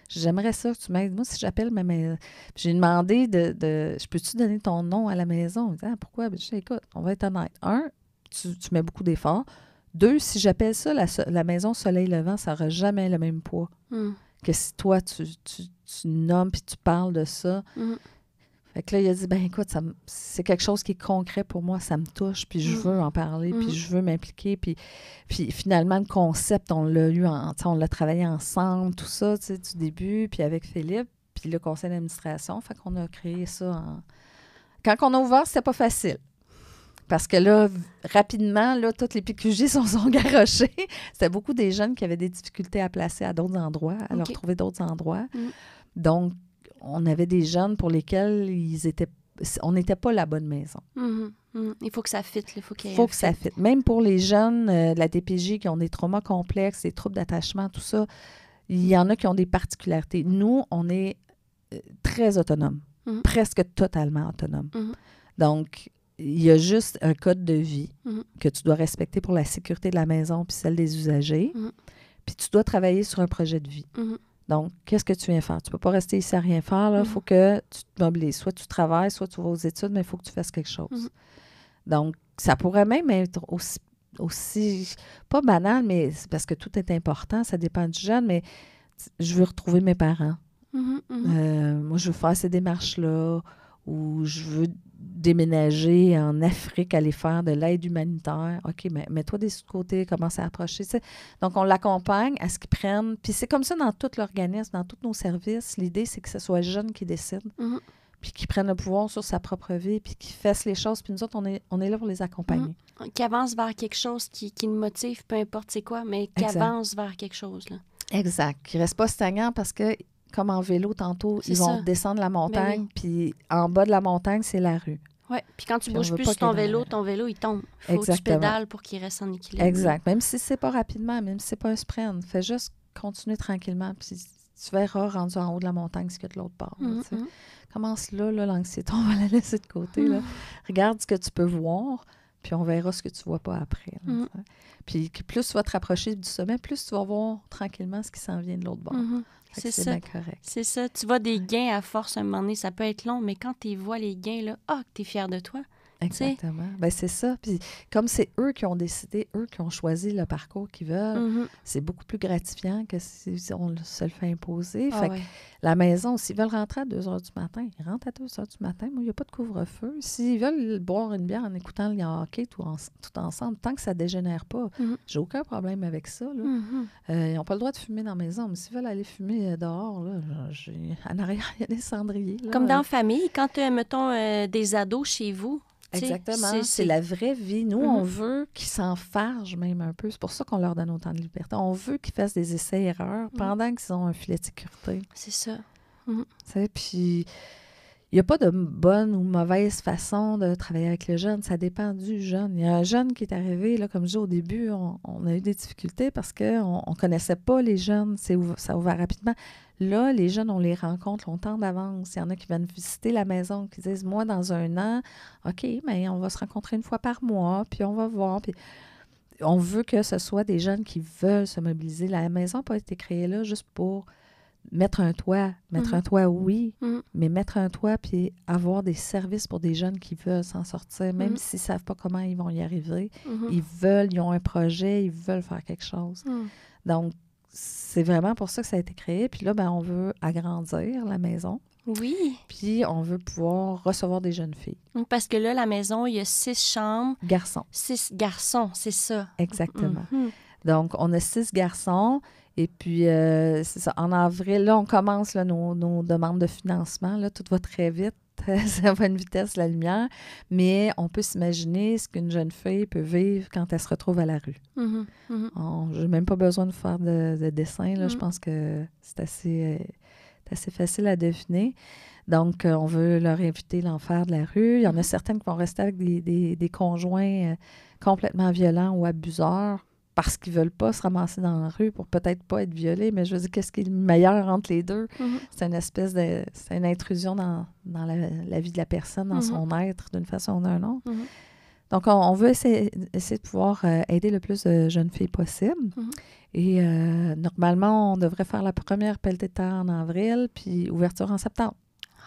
J'aimerais ça que tu m'aides. Moi, si j'appelle ma maison... J'ai demandé je peux-tu donner ton nom à la maison? Il me dit, pourquoi? Je dis, écoute, on va être honnête. 1, tu mets beaucoup d'efforts. 2, si j'appelle ça la maison Soleil Levant, ça n'aura jamais le même poids que si toi, tu nommes puis tu parles de ça. Fait que là, il a dit, écoute, c'est quelque chose qui est concret pour moi, ça me touche, puis je veux en parler, puis je veux m'impliquer. Puis finalement, le concept, on l'a eu, on l'a travaillé ensemble, tout ça, du début, puis avec Philippe, puis le conseil d'administration. Fait qu'on a créé ça Quand on a ouvert, c'était pas facile. Parce que là, rapidement, là, toutes les PQJ sont garochés. C'était beaucoup des jeunes qui avaient des difficultés à placer à d'autres endroits, à leur trouver d'autres endroits. Donc, on avait des jeunes pour lesquels on n'était pas la bonne maison. Il faut que ça fitte. Il faut que ça fitte. Même pour les jeunes de la DPJ qui ont des traumas complexes, des troubles d'attachement, tout ça, il y en a qui ont des particularités. Nous, on est très autonomes, presque totalement autonomes. Donc, il y a juste un code de vie que tu dois respecter pour la sécurité de la maison puis celle des usagers. Puis tu dois travailler sur un projet de vie. Donc, qu'est-ce que tu viens faire? Tu ne peux pas rester ici à rien faire. Il faut que tu te mobilises. Soit tu travailles, soit tu vas aux études, mais il faut que tu fasses quelque chose. Donc, ça pourrait même être aussi pas banal, mais c'est parce que tout est important. Ça dépend du jeune, mais je veux retrouver mes parents. Moi, je veux faire ces démarches-là, ou je veux déménager en Afrique, aller faire de l'aide humanitaire. OK, mais mets-toi des sous-côtés, commence à approcher. T'sais. Donc, on l'accompagne à ce qu'ils prennent. Puis c'est comme ça dans tout l'organisme, dans tous nos services. L'idée, c'est que ce soit jeune qui décide, puis qui prenne le pouvoir sur sa propre vie, puis qui fasse les choses. Puis nous autres, on est là pour les accompagner. Qui avance vers quelque chose qui le motive, peu importe c'est quoi, mais qui avance vers quelque chose. Là. Exact. Qui ne reste pas stagnant parce que, comme en vélo, tantôt, ils vont descendre la montagne, puis en bas de la montagne, c'est la rue. Oui, puis quand tu bouges plus sur ton vélo, il tombe. Il faut que tu pédales pour qu'il reste en équilibre. Exact. Même si c'est pas rapidement, même si c'est pas un sprint, fais juste continuer tranquillement, puis tu verras rendu en haut de la montagne ce qu'il y a de l'autre part. Commence là, l'anxiété, on va la laisser de côté. Là. Regarde ce que tu peux voir, puis on verra ce que tu vois pas après. Là, puis plus tu vas te rapprocher du sommet, plus tu vas voir tranquillement ce qui s'en vient de l'autre bord. C'est ça. Bien correct. C'est ça. Tu vois des gains à force à un moment donné, ça peut être long, mais quand tu vois les gains, là, que tu es fier de toi. Exactement. Ben c'est ça. Puis comme c'est eux qui ont décidé, eux qui ont choisi le parcours qu'ils veulent, c'est beaucoup plus gratifiant que si on se le fait imposer. Fait que la maison, s'ils veulent rentrer à 2 h du matin, ils rentrent à 2 h du matin. Moi, il n'y a pas de couvre-feu. S'ils veulent boire une bière en écoutant le hockey tout ensemble, tant que ça ne dégénère pas, j'ai aucun problème avec ça. Là. Ils n'ont pas le droit de fumer dans la maison, mais s'ils veulent aller fumer dehors, là, en arrière, il y a des cendriers. Là. Comme dans la famille, quand tu as, mettons, des ados chez vous, exactement. C'est la vraie vie. Nous, on veut qu'ils s'enfargent même un peu. C'est pour ça qu'on leur donne autant de liberté. On veut qu'ils fassent des essais-erreurs pendant qu'ils ont un filet de sécurité. C'est ça. Puis, il n'y a pas de bonne ou mauvaise façon de travailler avec le jeune. Ça dépend du jeune. Il y a un jeune qui est arrivé, là, comme je dis au début, on a eu des difficultés parce qu'on ne connaissait pas les jeunes. Ça a ouvert rapidement. Là, les jeunes, on les rencontre longtemps d'avance. Il y en a qui viennent visiter la maison, qui disent, moi, dans 1 an, OK, mais on va se rencontrer 1 fois par mois, puis on va voir. Puis on veut que ce soit des jeunes qui veulent se mobiliser. La maison n'a pas été créée là juste pour mettre un toit. Mettre un toit, oui, mais mettre un toit puis avoir des services pour des jeunes qui veulent s'en sortir, même s'ils ne savent pas comment ils vont y arriver. Ils ont un projet, ils veulent faire quelque chose. Donc, c'est vraiment pour ça que ça a été créé. Puis là, on veut agrandir la maison. Oui. Puis on veut pouvoir recevoir des jeunes filles. Parce que là, la maison, il y a 6 chambres. 6 garçons. 6 garçons, c'est ça. Exactement. Donc, on a 6 garçons. Et puis, c'est ça. En avril, là, on commence là, nos demandes de financement. Là, tout va très vite. Ça va à une vitesse, la lumière. Mais on peut s'imaginer ce qu'une jeune fille peut vivre quand elle se retrouve à la rue. Je n'ai même pas besoin de faire de dessin. Là. Je pense que c'est assez facile à deviner. Donc, on veut leur éviter l'enfer de la rue. Il y en a certaines qui vont rester avec des conjoints complètement violents ou abuseurs parce qu'ils ne veulent pas se ramasser dans la rue pour peut-être pas être violés. Mais je veux dire, qu'est-ce qui est le meilleur entre les deux? C'est une espèce de... C'est une intrusion dans la vie de la personne, dans son être, d'une façon ou d'une autre. Donc, on veut essayer de pouvoir aider le plus de jeunes filles possible. Et normalement, on devrait faire la première pelletée de terre en avril, puis ouverture en septembre.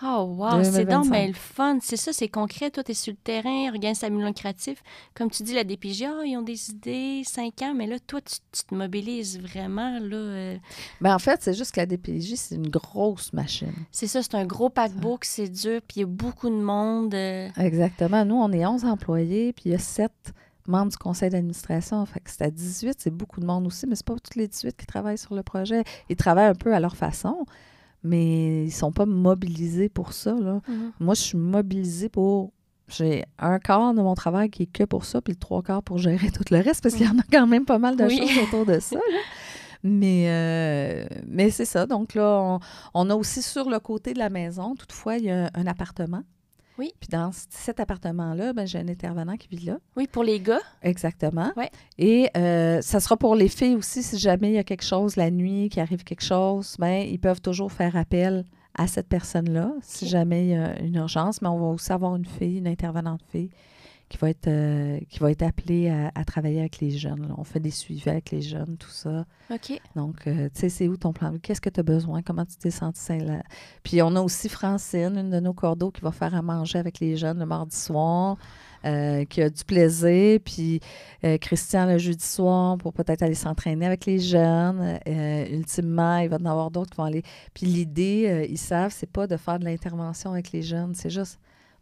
Oh, wow! C'est donc bien le fun. C'est ça, c'est concret. Toi, tu es sur le terrain, organisme à but lucratif. Comme tu dis, la DPJ, ils ont des idées, 5 ans, mais là, toi, tu te mobilises vraiment, là. Bien, en fait, c'est juste que la DPJ, c'est une grosse machine. C'est ça, c'est un gros paquebot, c'est dur, puis il y a beaucoup de monde. Exactement. Nous, on est 11 employés, puis il y a 7 membres du conseil d'administration. Fait que c'est à 18, c'est beaucoup de monde aussi, mais c'est pas tous les 18 qui travaillent sur le projet. Ils travaillent un peu à leur façon. Mais ils ne sont pas mobilisés pour ça. Là. Moi, je suis mobilisée pour... J'ai un quart de mon travail qui est que pour ça, puis le 3/4 pour gérer tout le reste, parce qu'il y en a quand même pas mal de choses autour de ça. Là. Mais c'est ça. Donc là, on a aussi sur le côté de la maison, toutefois, il y a un appartement. Oui. Puis dans cet appartement-là, j'ai un intervenant qui vit là. Oui, pour les gars. Exactement. Ouais. Et ça sera pour les filles aussi, si jamais il y a quelque chose la nuit, qu'il arrive quelque chose, ils peuvent toujours faire appel à cette personne-là, si jamais il y a une urgence. Mais on va aussi avoir une intervenante fille, qui va être appelée à travailler avec les jeunes. Là. On fait des suivis avec les jeunes, tout ça. OK. Donc, tu sais, c'est où ton plan? Qu'est-ce que tu as besoin? Comment tu t'es senti? Là? Puis, on a aussi Francine, une de nos cordeaux, qui va faire à manger avec les jeunes le mardi soir, qui a du plaisir. Puis, Christian, le jeudi soir, pour peut-être aller s'entraîner avec les jeunes. Ultimement, il va y en avoir d'autres qui vont aller. Puis, l'idée, ils savent, c'est pas de faire de l'intervention avec les jeunes, c'est juste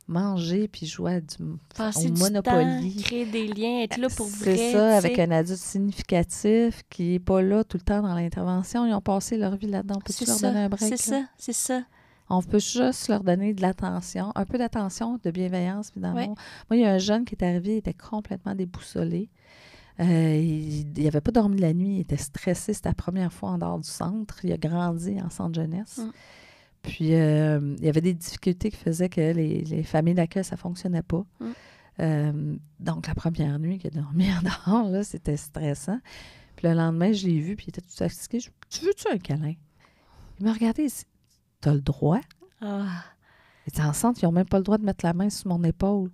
manger puis jouer au Monopoly. Temps, créer des liens, être là pour vrai. C'est ça, avec un adulte significatif qui n'est pas là tout le temps dans l'intervention. Ils ont passé leur vie là-dedans. Peux-tu leur donner un break? C'est ça. On peut juste leur donner de l'attention, un peu d'attention, de bienveillance puis d'amour. Ouais. Moi, il y a un jeune qui est arrivé, il était complètement déboussolé. Il n'avait pas dormi la nuit, il était stressé. C'était la première fois en dehors du centre. Il a grandi en centre jeunesse. Puis, il y avait des difficultés qui faisaient que les familles d'accueil, ça ne fonctionnait pas. Donc, la première nuit qu'il a dormi en dehors, là, c'était stressant. Puis, le lendemain, je l'ai vu, puis il était tout fatigué. Tu veux-tu un câlin? Il m'a regardé, il dit, t'as le droit? Il était en centre, ils n'ont même pas le droit de mettre la main sur mon épaule.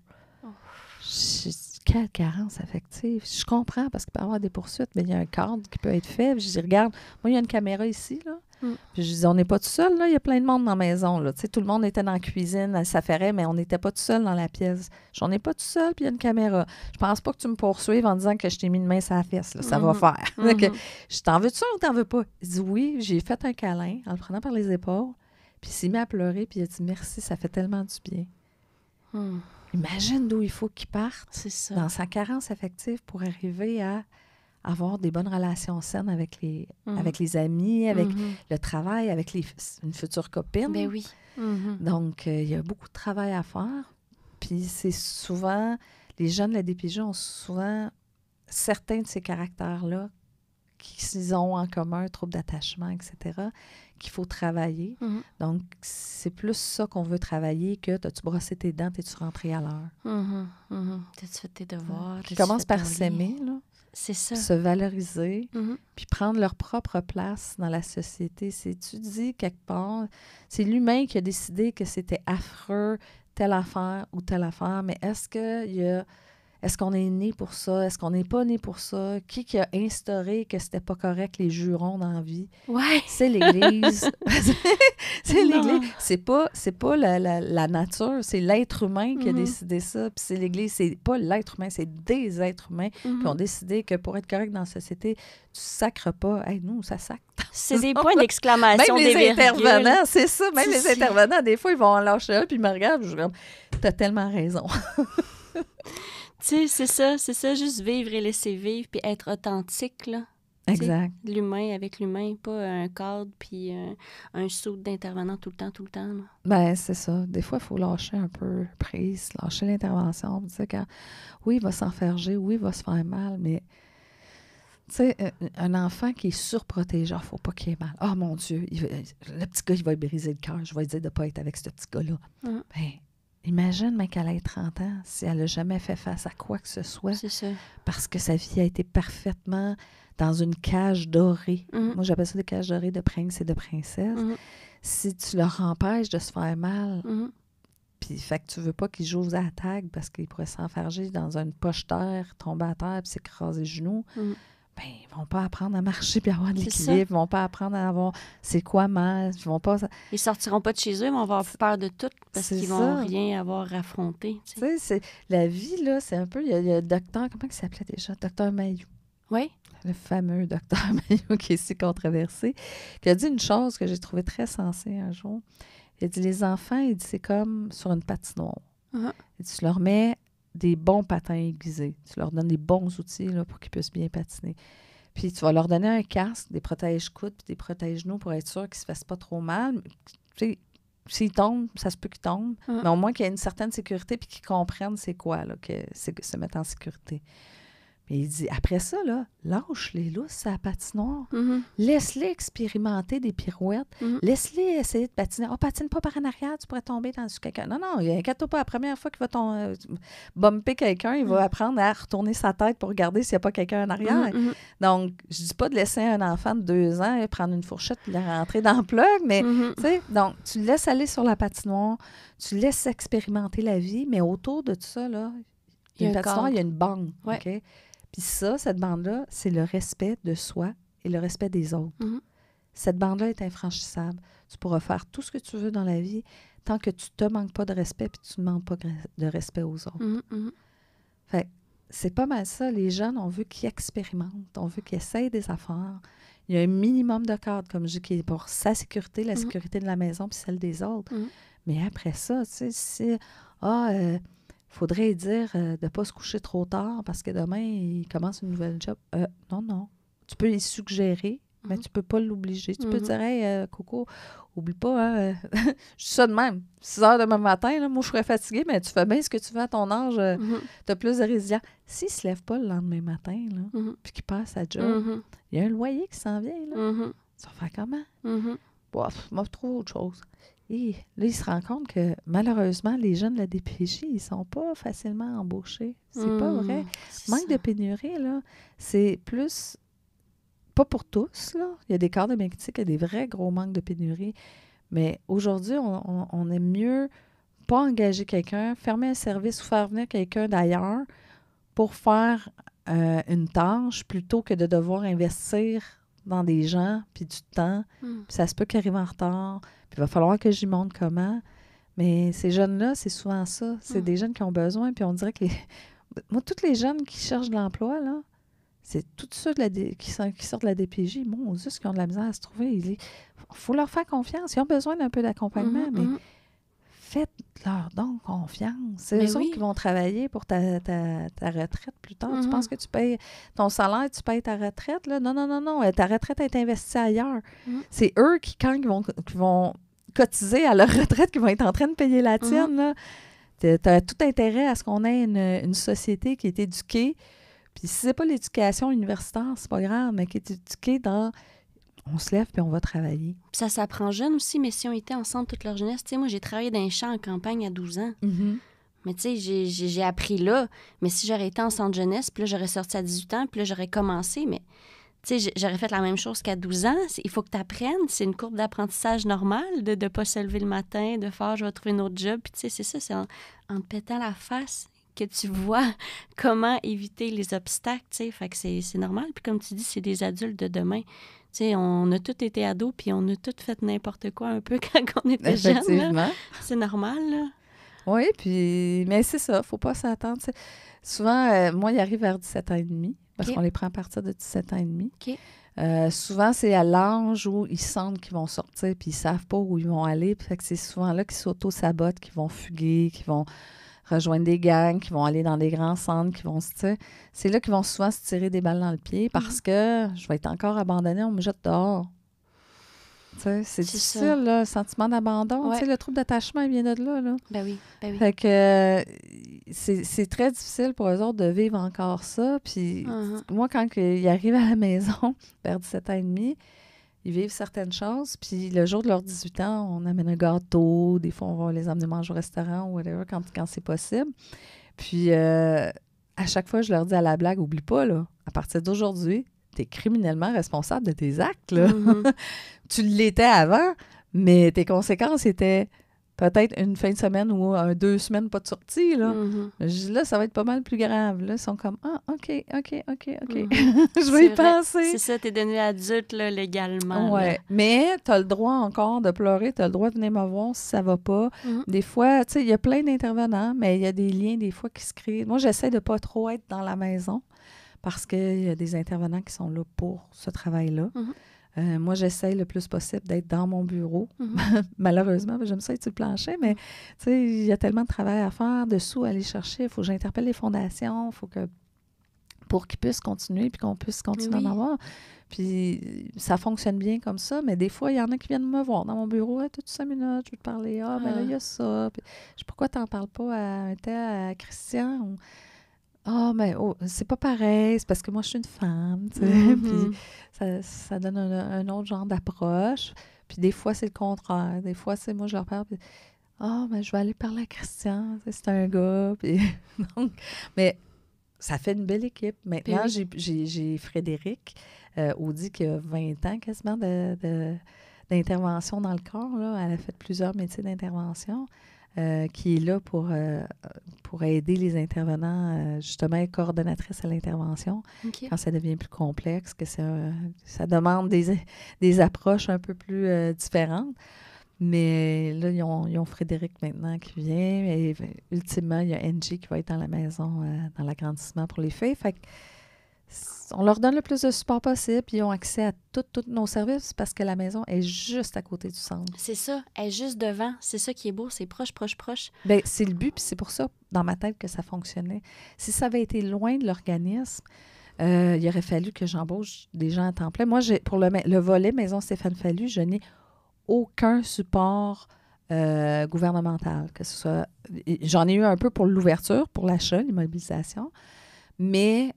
Quelle carence affective. Je comprends, parce qu'il peut y avoir des poursuites, mais il y a un cadre qui peut être fait. Je dis, regarde, moi, il y a une caméra ici, là. Puis je dis, on n'est pas tout seul, là. Il y a plein de monde dans la maison, là. Tu sais, tout le monde était dans la cuisine, ça ferait, mais on n'était pas tout seul dans la pièce. J'en ai pas tout seul, puis il y a une caméra. Je pense pas que tu me poursuives en disant que je t'ai mis une main sur la fesse, là. Ça va faire. Donc, je t'en veux-tu ou t'en veux pas? Il dit oui, j'ai fait un câlin en le prenant par les épaules, puis il s'est mis à pleurer, puis il a dit merci, ça fait tellement du bien. Imagine d'où il faut qu'il parte. C'est ça. Dans sa carence affective pour arriver à avoir des bonnes relations saines avec les amis, avec le travail, avec une future copine. Ben oui. Donc, il y a beaucoup de travail à faire. Puis, c'est souvent, les jeunes de la DPJ ont souvent certains de ces caractères-là qu'ils ont en commun, troubles d'attachement, etc., qu'il faut travailler. Donc, c'est plus ça qu'on veut travailler que t'as-tu brossé tes dents, t'es-tu rentré à l'heure. T'as-tu fait tes devoirs? Ils commencent par s'aimer, là. C'est ça. Se valoriser, puis prendre leur propre place dans la société. Tu dis quelque part, c'est l'humain qui a décidé que c'était affreux, telle affaire ou telle affaire, mais est-ce qu'on est né pour ça? Est-ce qu'on n'est pas né pour ça? Qui a instauré que c'était pas correct les jurons dans la vie? Ouais. C'est l'Église. C'est l'Église. C'est pas la nature, c'est l'être humain qui a décidé ça. Puis c'est l'Église, c'est pas l'être humain, c'est des êtres humains qui ont décidé que pour être correct dans la société, tu sacres pas. Hey, nous, ça sacre. C'est des points d'exclamation, même des les intervenants, virgules. c'est ça. Même les intervenants, des fois, ils vont en lâcher un, puis ils me regardent, je dis, t'as tellement raison. Tu sais, c'est ça, juste vivre et laisser vivre, puis être authentique, là. Exact. T'sais, l'humain avec l'humain, pas un cadre puis un saut d'intervenant tout le temps. Là. Ben, c'est ça. Des fois, il faut lâcher un peu prise, lâcher l'intervention. Dire que, oui, il va s'enferger, oui, il va se faire mal, mais tu sais, un enfant qui est surprotégé, il ne faut pas qu'il ait mal. Ah, mon Dieu, le petit gars, il va lui briser le cœur. Je vais lui dire de ne pas être avec ce petit gars-là. Ben, imagine, mais qu'elle ait 30 ans, si elle n'a jamais fait face à quoi que ce soit. C'est ça. Parce que sa vie a été parfaitement dans une cage dorée. Moi, j'appelle ça des cages dorées de princes et de princesses. Si tu leur empêches de se faire mal, puis fait que tu veux pas qu'ils jouent à la tag parce qu'ils pourraient s'enfarger dans une poche terre, tomber à terre puis s'écraser les genoux, ben, ils vont pas apprendre à marcher puis avoir de l'équilibre. Ils vont pas apprendre à avoir c'est quoi mal. Ils vont pas... Ils sortiront pas de chez eux, ils vont avoir peur de tout parce qu'ils vont rien avoir affronté. Tu sais, la vie, là, c'est un peu... Il y a le docteur, comment il s'appelait déjà? Docteur Mayou. Oui. Le fameux docteur Mayou qui est si controversé, qui a dit une chose que j'ai trouvée très sensée un jour. Il a dit, les enfants, il dit, c'est comme sur une patinoire. Et tu leur mets des bons patins aiguisés. Tu leur donnes des bons outils là, pour qu'ils puissent bien patiner. Puis tu vas leur donner un casque, des protège-coudes puis des protège-genoux pour être sûr qu'ils ne se fassent pas trop mal. Tu sais, s'ils tombent, ça se peut qu'ils tombent, mais au moins qu'il y ait une certaine sécurité puis qu'ils comprennent c'est quoi, là, que c'est se mettre en sécurité. Mais il dit, après ça, là, lâche-les lousses à la patinoire. Laisse-les expérimenter des pirouettes. Laisse-les essayer de patiner. Oh, patine pas par en arrière, tu pourrais tomber sur quelqu'un. Non, inquiète-toi pas. La première fois qu'il va bumper quelqu'un, il va apprendre à retourner sa tête pour regarder s'il n'y a pas quelqu'un en arrière. Donc, je dis pas de laisser un enfant de 2 ans prendre une fourchette et la rentrer dans le plug, mais, tu sais, donc, tu le laisses aller sur la patinoire, tu laisses expérimenter la vie, mais autour de tout ça, là, il y a une patinoire, il y a une bande, OK? Puis ça, cette bande-là, c'est le respect de soi et le respect des autres. Cette bande-là est infranchissable. Tu pourras faire tout ce que tu veux dans la vie tant que tu ne te manques pas de respect et tu ne manques pas de respect aux autres. Fait c'est pas mal ça. Les jeunes, on veut qu'ils expérimentent, on veut qu'ils essayent des affaires. Il y a un minimum de cadre, comme je dis, qui est pour sa sécurité, la sécurité de la maison puis celle des autres. Mais après ça, tu sais, faudrait dire de ne pas se coucher trop tard parce que demain, il commence une nouvelle job. Non. Tu peux les suggérer, mais tu ne peux pas l'obliger. Tu peux dire, hey, Coco, oublie pas, je dis ça de même. 6 heures demain matin, là, moi, je serais fatiguée, mais tu fais bien ce que tu veux à ton âge. Tu as plus de résilience. S'il ne se lève pas le lendemain matin, là, puis qu'il passe sa job, il y a un loyer qui s'en vient. Là. Tu vas faire comment? Moi, je trouve autre chose. Et là, il se rend compte que, malheureusement, les jeunes de la DPJ, ils ne sont pas facilement embauchés. C'est pas vrai. Manque de pénurie, là, c'est plus... Pas pour tous, là. Il y a des corps de métier qui ont des vrais gros manques de pénurie. Mais aujourd'hui, on aime mieux pas engager quelqu'un, fermer un service ou faire venir quelqu'un d'ailleurs pour faire une tâche plutôt que de devoir investir dans des gens, puis du temps. Puis ça se peut qu'ils arrivent en retard. Puis il va falloir que j'y montre comment. Mais ces jeunes-là, c'est souvent ça. C'est des jeunes qui ont besoin. Puis on dirait que moi, tous les jeunes qui cherchent de l'emploi, là, c'est tous ceux qui sortent de la DPJ. Mon Dieu, qui ont de la misère à se trouver. Il faut leur faire confiance. Ils ont besoin d'un peu d'accompagnement, mais faites-leur donc confiance. C'est eux autres qui vont travailler pour ta retraite plus tard. Tu penses que tu payes ton salaire, tu payes ta retraite? Là? Non. Ta retraite est investie ailleurs. C'est eux qui, quand ils vont cotiser à leur retraite, qui vont être en train de payer la tienne. Tu as tout intérêt à ce qu'on ait une société qui est éduquée. Puis si c'est pas l'éducation universitaire, c'est pas grave, mais qui est éduquée dans... On se lève puis on va travailler. Puis ça s'apprend jeune aussi, mais si on était ensemble toute leur jeunesse, tu sais, moi, j'ai travaillé dans un champ en campagne à 12 ans. Mais tu sais, j'ai appris là. Mais si j'aurais été en centre jeunesse, puis là, j'aurais sorti à 18 ans, puis là, j'aurais commencé, mais tu sais, j'aurais fait la même chose qu'à 12 ans. Il faut que tu apprennes. C'est une courbe d'apprentissage normale de ne pas se lever le matin, de faire « je vais trouver un autre job ». Puis tu sais, c'est ça, c'est en te pétant la face que tu vois comment éviter les obstacles, tu sais. Fait que c'est normal. Puis comme tu dis, c'est des adultes de demain. Tu sais, on a tous été ados, puis on a tous fait n'importe quoi un peu quand on était jeunes. C'est normal, là. Oui, puis... Mais c'est ça, faut pas s'attendre. T'sais. Souvent, moi, ils arrivent vers 17 ans et demi, parce qu'on les prend à partir de 17 ans et demi. Souvent, c'est à l'âge où ils sentent qu'ils vont sortir, puis ils savent pas où ils vont aller. Fait que c'est souvent là qu'ils s'auto-sabotent, qu'ils vont fuguer, qu'ils vont rejoindre des gangs, qui vont aller dans des grands centres, qui vont se tirer. C'est là qu'ils vont souvent se tirer des balles dans le pied parce que je vais être encore abandonnée, on me jette dehors. Tu sais, c'est difficile, là, le sentiment d'abandon. Ouais. Tu sais, le trouble d'attachement, il vient de là. Ben oui. Fait que c'est très difficile pour eux autres de vivre encore ça. Puis moi, quand ils arrivent à la maison, vers 17 ans et demi, ils vivent certaines choses. Puis le jour de leurs 18 ans, on amène un gâteau. Des fois, on va les emmener manger au restaurant ou whatever quand c'est possible. Puis à chaque fois, je leur dis à la blague, oublie pas, là, à partir d'aujourd'hui, tu es criminellement responsable de tes actes. Là. Tu l'étais avant, mais tes conséquences étaient peut-être une fin de semaine ou 2 semaines pas de sortie. Là. Je dis, là, ça va être pas mal plus grave. Là, ils sont comme, OK. Je vais y penser. C'est ça, t'es devenu adulte là, légalement. Oui, mais tu as le droit encore de pleurer, tu as le droit de venir me voir si ça va pas. Des fois, tu sais, il y a plein d'intervenants, mais il y a des liens des fois qui se créent. Moi, j'essaie de pas trop être dans la maison parce qu'il y a des intervenants qui sont là pour ce travail-là. Moi, j'essaie le plus possible d'être dans mon bureau. Malheureusement, j'aime ça être sur le plancher, mais il y a tellement de travail à faire, dessous, à aller chercher. Il faut que j'interpelle les fondations, pour qu'ils puissent continuer puis qu'on puisse continuer à en avoir. Puis ça fonctionne bien comme ça, mais des fois, il y en a qui viennent me voir dans mon bureau. Hey, « T'as-tu 5 minutes? Je veux te parler. Ah, ben là, il y a ça. » Puis, je sais pourquoi tu n'en parles pas à un tel, à Christian ou... Ah, mais c'est pas pareil, c'est parce que moi, je suis une femme, tu sais. Puis ça donne un autre genre d'approche. Puis des fois, c'est le contraire. Des fois, c'est moi, je leur parle, puis mais je vais aller parler à Christian, c'est un gars. Puis donc, mais ça fait une belle équipe. Maintenant, j'ai Frédéric Audi qui a 20 ans quasiment d'intervention dans le corps. Là. Elle a fait plusieurs métiers d'intervention. Qui est là pour aider les intervenants, justement, être coordonnatrice à l'intervention quand ça devient plus complexe, que ça demande des approches un peu plus différentes. Mais là, ils ont Frédéric maintenant qui vient et ultimement, il y a Angie qui va être dans la maison, dans l'agrandissement pour les filles. Fait que on leur donne le plus de support possible, puis ils ont accès à tous nos services parce que la maison est juste à côté du centre. C'est ça, elle est juste devant. C'est ça qui est beau, c'est proche. Bien, c'est le but, puis c'est pour ça, dans ma tête, que ça fonctionnait. Si ça avait été loin de l'organisme, il aurait fallu que j'embauche des gens à temps plein. Moi, pour le volet Maison Stéphane Fallu, je n'ai aucun support gouvernemental, que ce soit... J'en ai eu un peu pour l'ouverture, pour l'achat, l'immobilisation, mais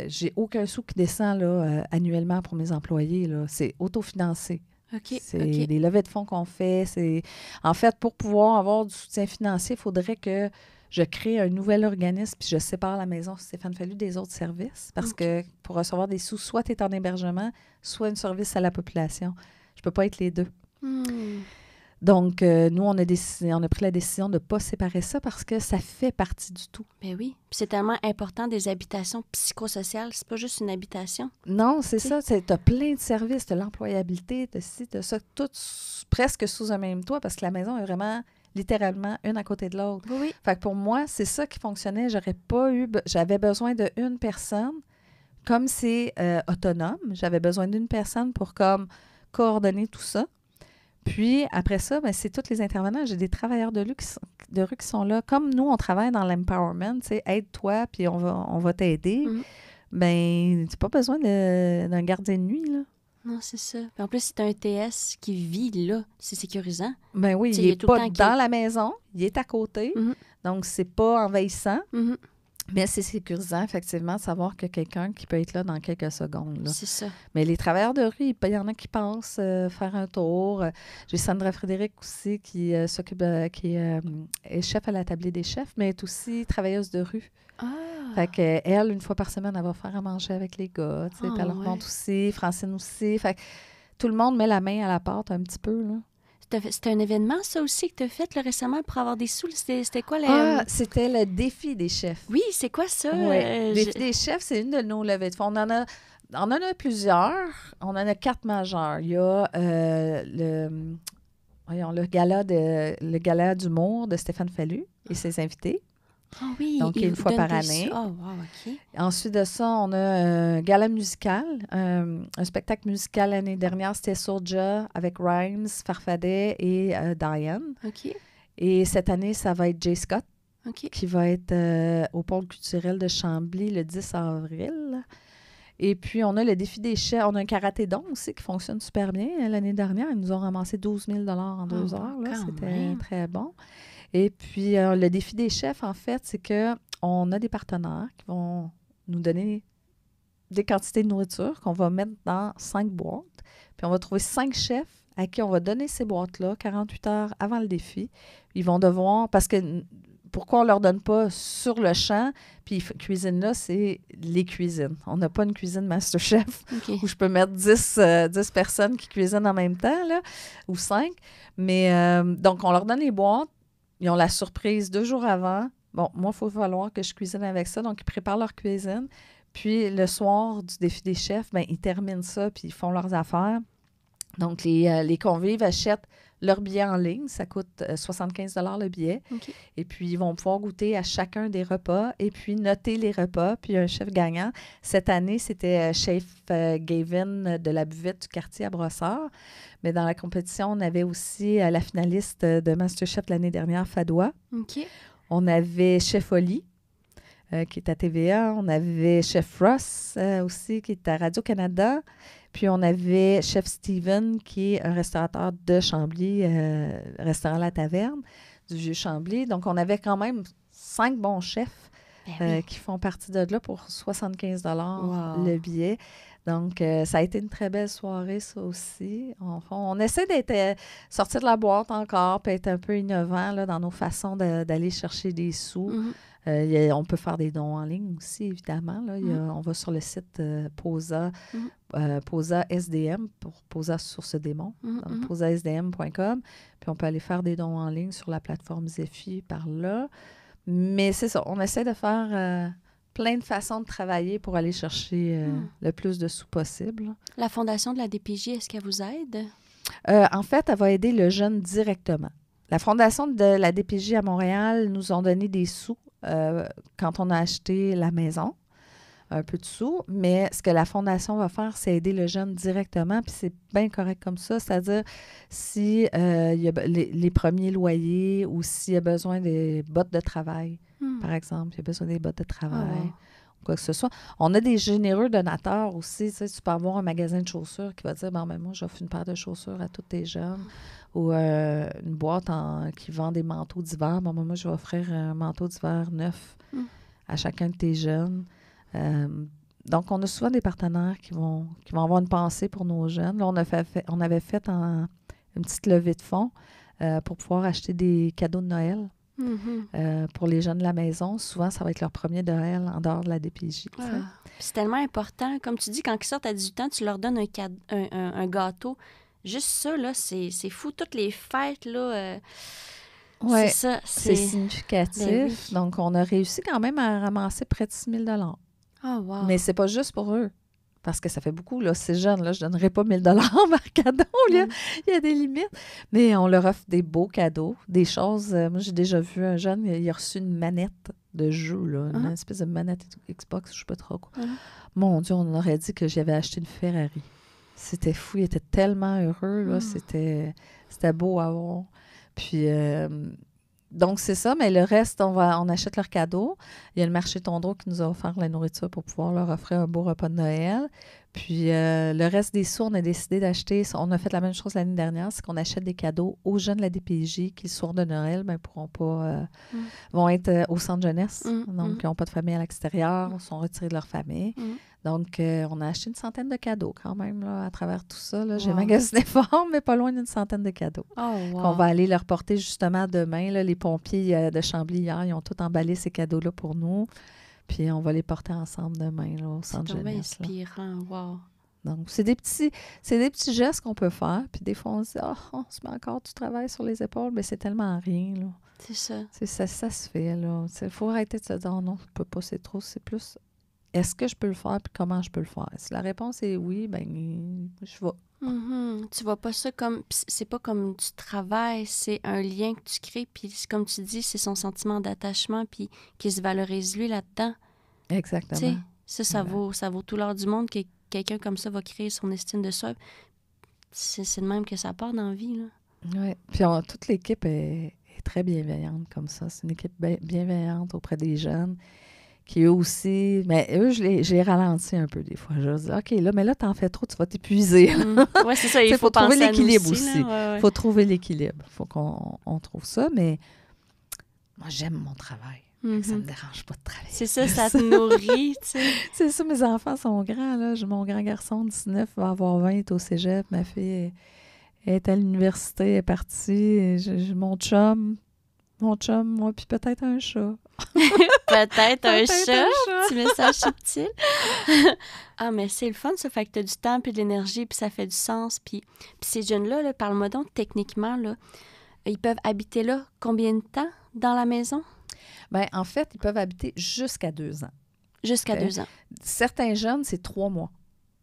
j'ai aucun sou qui descend là, annuellement pour mes employés. Là. C'est autofinancé. C'est des levées de fonds qu'on fait. En fait, pour pouvoir avoir du soutien financier, il faudrait que je crée un nouvel organisme puis je sépare la maison Stéphane Fallu des autres services. Parce que pour recevoir des sous, soit tu es en hébergement, soit un service à la population. Je ne peux pas être les deux. Donc, nous, on a pris la décision de ne pas séparer ça parce que ça fait partie du tout. Ben oui. Puis c'est tellement important, des habitations psychosociales. C'est pas juste une habitation. Non, c'est ça. Tu as plein de services. Tu as l'employabilité, tu as ça, tout presque sous un même toit parce que la maison est vraiment, littéralement, une à côté de l'autre. Oui. Fait que pour moi, c'est ça qui fonctionnait. J'avais besoin d'une personne. Comme c'est autonome, j'avais besoin d'une personne pour coordonner tout ça. Puis, après ça, ben, c'est tous les intervenants. J'ai des travailleurs de rue qui sont là. Comme nous, on travaille dans l'empowerment, tu sais, aide-toi, puis on va t'aider. Ben, tu n'as pas besoin d'un gardien de nuit, là. Non, c'est ça. Puis en plus, c'est un TS qui vit là. C'est sécurisant. Ben oui, il n'est pas dans la maison, il est à côté. Donc, c'est pas envahissant. Mais c'est sécurisant, effectivement, de savoir qu'il y a quelqu'un qui peut être là dans quelques secondes. Là. C'est ça. Mais les travailleurs de rue, il y en a qui passent faire un tour. J'ai Sandra Frédéric aussi qui s'occupe, qui est chef à la tablée des chefs, mais est aussi travailleuse de rue. Fait qu'elle, une fois par semaine, elle va faire à manger avec les gars. Puis elle leur montre aussi, Francine aussi. Fait que tout le monde met la main à la pâte un petit peu, là. C'était un événement, ça aussi, que tu as fait là, récemment pour avoir des sous. C'était quoi? C'était le défi des chefs. Oui, c'est quoi ça? Le défi des chefs, c'est une de nos levées de fonds. On en a plusieurs. On en a 4 majeurs. Il y a le gala d'humour de Stéphane Fallu et ses invités. Ah oui, donc une fois par année. Oh, wow, OK. Ensuite de ça, on a un gala musical, un spectacle musical l'année dernière, c'était Soulja avec Rhymes, Farfadet et Diane. OK. Et cette année, ça va être Jay Scott. OK. qui va être au pôle culturel de Chambly le 10 avril. Et puis, on a le défi des chefs. On a un karaté-don aussi qui fonctionne super bien. L'année dernière, ils nous ont ramassé 12 000 en 2 heures. Là. Quand C'était même. très bon. Et puis, le défi des chefs, en fait, c'est qu'on a des partenaires qui vont nous donner des quantités de nourriture qu'on va mettre dans 5 boîtes. Puis, on va trouver 5 chefs à qui on va donner ces boîtes-là 48 heures avant le défi. Ils vont devoir... Parce que pourquoi on ne leur donne pas sur le champ? Puis cuisine là, c'est les cuisines. On n'a pas une cuisine MasterChef OK. où je peux mettre 10 personnes qui cuisinent en même temps, là, ou 5. Mais donc, on leur donne les boîtes. Ils ont la surprise 2 jours avant. Bon, moi, il faut falloir que je cuisine avec ça. Donc, ils préparent leur cuisine. Puis, le soir du défi des chefs, bien, ils terminent ça puis ils font leurs affaires. Donc, les convives achètent leur billet en ligne. Ça coûte 75 $ le billet. OK. Et puis, ils vont pouvoir goûter à chacun des repas et puis noter les repas. Puis, un chef gagnant. Cette année, c'était Chef Gavin de la buvette du quartier à Brossard. Mais dans la compétition, on avait aussi la finaliste de MasterChef l'année dernière, Fadoua. OK. On avait Chef Oli, qui est à TVA. On avait Chef Ross aussi, qui est à Radio-Canada. Puis, on avait Chef Steven, qui est un restaurateur de Chambly, restaurant La Taverne, du Vieux-Chambly. Donc, on avait quand même 5 bons chefs Ben oui. qui font partie de là pour 75 $ Wow. le billet. Donc, ça a été une très belle soirée, ça aussi. On essaie d'être sortir de la boîte encore, puis être un peu innovant là, dans nos façons d'aller chercher des sous. Mhm. On peut faire des dons en ligne aussi, évidemment. Là. On va sur le site POSA, POSA SDM, pour POSA Source Démon, donc posasdm.com. Puis on peut aller faire des dons en ligne sur la plateforme Zephy par là. Mais c'est ça, on essaie de faire plein de façons de travailler pour aller chercher le plus de sous possible. La Fondation de la DPJ, est-ce qu'elle vous aide? En fait, elle va aider le jeune directement. La Fondation de la DPJ à Montréal nous ont donné des sous quand on a acheté la maison, un peu de sous, mais ce que la Fondation va faire, c'est aider le jeune directement, puis c'est bien correct comme ça, c'est-à-dire si il y a les premiers loyers ou s'il y a besoin des bottes de travail, par exemple, il y a besoin des bottes de travail, ou quoi que ce soit. On a des généreux donateurs aussi, tu sais, tu peux avoir un magasin de chaussures qui va dire, bon, ben moi, j'offre une paire de chaussures à tous tes jeunes, ou une boîte qui vend des manteaux d'hiver. Bon, moi, je vais offrir un manteau d'hiver neuf à chacun de tes jeunes. Donc, on a souvent des partenaires qui vont avoir une pensée pour nos jeunes. Là, on avait fait une petite levée de fonds pour pouvoir acheter des cadeaux de Noël pour les jeunes de la maison. Souvent, ça va être leur premier Noël en dehors de la DPJ. C'est tellement important. Comme tu dis, quand ils sortent à 18 ans, tu leur donnes un gâteau. Juste ça, là, c'est fou. Toutes les fêtes, là, ouais, c'est ça. C'est significatif. Ben oui. Donc, on a réussi quand même à ramasser près de 6 000 $. Oh, wow. Mais c'est pas juste pour eux. Parce que ça fait beaucoup, là. Ces jeunes, là, je ne donnerais pas 1 000 $ par cadeau. Il y a des limites. Mais on leur offre des beaux cadeaux, des choses. Moi, j'ai déjà vu un jeune, il a reçu une manette de jeu, là, une espèce de manette Xbox, je ne sais pas trop quoi. Mon Dieu, on aurait dit que j'avais acheté une Ferrari. C'était fou. Il était tellement heureux, là. C'était beau à voir. Puis... donc, c'est ça, mais le reste, on achète leurs cadeaux. Il y a le marché Tondreau qui nous a offert la nourriture pour pouvoir leur offrir un beau repas de Noël. Puis, le reste des sous, on a décidé d'acheter. On a fait la même chose l'année dernière, c'est qu'on achète des cadeaux aux jeunes de la DPJ qui, le soir de Noël, ne pourront pas... vont être au centre jeunesse. Donc, ils n'ont pas de famille à l'extérieur, sont retirés de leur famille. Donc, on a acheté une centaine de cadeaux quand même là, à travers tout ça. Là. J'ai magasiné fort, mais pas loin d'une centaine de cadeaux. Qu'on va aller leur porter justement demain. Là. Les pompiers de Chambly, hier, ils ont tout emballé ces cadeaux-là pour nous. Puis, on va les porter ensemble demain là, au centre jeunesse. C'est inspirant, wow. Donc, c'est des petits gestes qu'on peut faire. Puis, des fois, on se dit, on se met encore du travail sur les épaules, mais c'est tellement rien. Là. C'est ça. Ça se fait. Il faut arrêter de se dire, non, je ne peux pas, c'est trop. C'est plus... Est-ce que je peux le faire puis comment je peux le faire? Si la réponse est oui, ben je vais. Tu vois pas ça comme... C'est pas comme du travail, c'est un lien que tu crées, puis comme tu dis, c'est son sentiment d'attachement, puis qui se valorise lui là-dedans. Exactement. Ça vaut tout l'or du monde que quelqu'un comme ça va créer son estime de soi. C'est de même que ça part dans la vie, là. Oui. Puis toute l'équipe est très bienveillante comme ça. C'est une équipe bienveillante auprès des jeunes qui eux aussi... Mais eux, je les ralentis un peu des fois. Je leur dis, OK, là, mais là, t'en fais trop, tu vas t'épuiser. Oui, c'est ça. Il faut trouver penser à nous l'équilibre aussi. aussi. Il faut trouver l'équilibre. Il faut qu'on trouve ça, mais moi, j'aime mon travail. Ça ne me dérange pas de travailler. C'est ça, ça te nourrit, tu sais. C'est ça, mes enfants sont grands, là. Mon grand garçon, 19, va avoir 20, est au cégep. Ma fille est à l'université, elle est partie. Mon chum, moi, puis peut-être un chat. Peut-être un chat, petit message subtil. Ah, mais c'est le fun, ça fait que tu as du temps puis de l'énergie, puis ça fait du sens. Puis ces jeunes-là, là, parle-moi donc techniquement, là, ils peuvent habiter là combien de temps dans la maison? Bien, en fait, ils peuvent habiter jusqu'à 2 ans. Jusqu'à 2 ans. Certains jeunes, c'est 3 mois.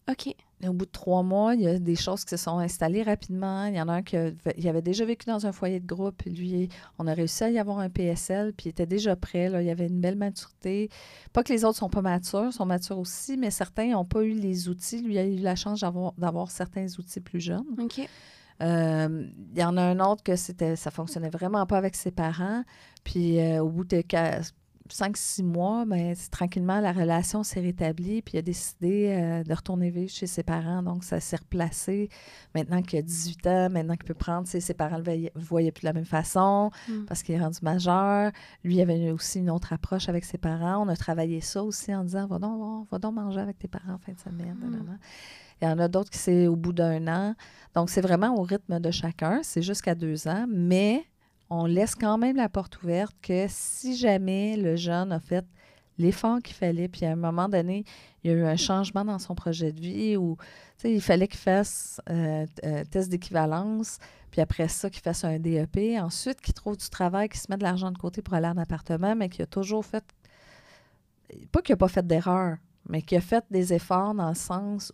OK. Et au bout de 3 mois, il y a des choses qui se sont installées rapidement. Il y en a un qui avait déjà vécu dans un foyer de groupe. Puis lui, on a réussi à y avoir un PSL, puis il était déjà prêt. Là. Il y avait une belle maturité. Pas que les autres ne sont pas matures, ils sont matures aussi, mais certains n'ont pas eu les outils. Lui a eu la chance d'avoir certains outils plus jeunes. OK. Il y en a un autre que ça fonctionnait vraiment pas avec ses parents. Puis au bout de 5-6 mois, ben, tranquillement, la relation s'est rétablie. Puis il a décidé de retourner vivre chez ses parents. Donc, ça s'est replacé. Maintenant qu'il a 18 ans, maintenant qu'il peut prendre, ses parents ne le voyaient plus de la même façon parce qu'il est rendu majeur. Lui, il avait aussi une autre approche avec ses parents. On a travaillé ça aussi en disant, va donc manger avec tes parents en fin de semaine. Il y en a d'autres qui c'est au bout d'1 an. Donc, c'est vraiment au rythme de chacun. C'est jusqu'à 2 ans. Mais on laisse quand même la porte ouverte que si jamais le jeune a fait l'effort qu'il fallait, puis à un moment donné, il y a eu un changement dans son projet de vie où il fallait qu'il fasse un test d'équivalence, puis après ça, qu'il fasse un DEP. Ensuite, qu'il trouve du travail, qu'il se mette de l'argent de côté pour aller en appartement, mais qu'il a toujours fait... Pas qu'il n'a pas fait d'erreur, mais qu'il a fait des efforts dans le sens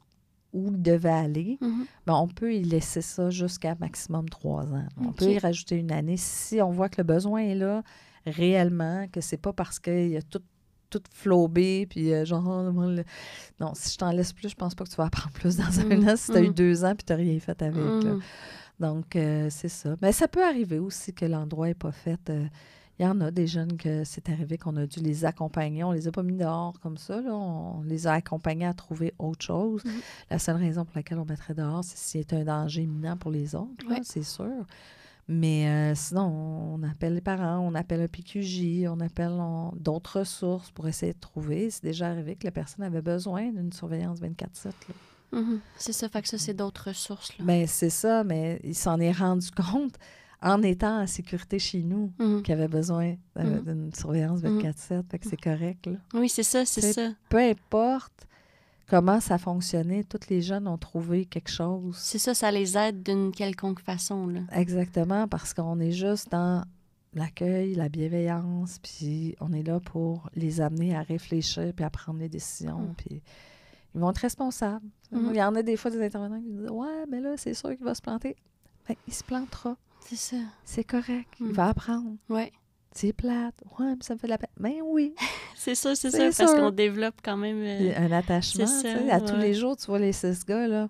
où il devait aller, ben on peut y laisser ça jusqu'à maximum 3 ans. On peut y rajouter 1 année si on voit que le besoin est là réellement, que c'est pas parce qu'il a tout flobé, puis non, si je t'en laisse plus, je pense pas que tu vas apprendre plus dans 1 an si tu as eu 2 ans puis tu n'as rien fait avec. Là. Donc, c'est ça. Mais ça peut arriver aussi que l'endroit n'est pas fait. Il y en a des jeunes que c'est arrivé qu'on a dû les accompagner. On ne les a pas mis dehors comme ça. Là. On les a accompagnés à trouver autre chose. La seule raison pour laquelle on mettrait dehors, c'est s'il y a un danger imminent pour les autres, là, c'est sûr. Mais sinon, on appelle les parents, on appelle un PQJ, on appelle d'autres ressources pour essayer de trouver. C'est déjà arrivé que la personne avait besoin d'une surveillance 24/7. Là. C'est ça, fait que ça, c'est d'autres ressources. Bien, c'est ça, mais il s'en est rendu compte en étant en sécurité chez nous, qui avait besoin d'une surveillance 24/7, fait que c'est correct. Là. Oui, c'est ça, c'est ça. Peu importe comment ça fonctionnait, tous les jeunes ont trouvé quelque chose. C'est ça, ça les aide d'une quelconque façon. Là. Exactement, parce qu'on est juste dans l'accueil, la bienveillance, puis on est là pour les amener à réfléchir puis à prendre des décisions, puis ils vont être responsables. Il y en a des fois des intervenants qui disent « Ouais, mais là, c'est sûr qu'il va se planter. » Bien, il se plantera. C'est ça. C'est correct. Il va apprendre. Oui. C'est plate. Ouais, mais ça me fait de la peine. Ben oui. C'est ça, parce qu'on développe quand même... un attachement, à tous les jours, tu vois les 6 gars, là.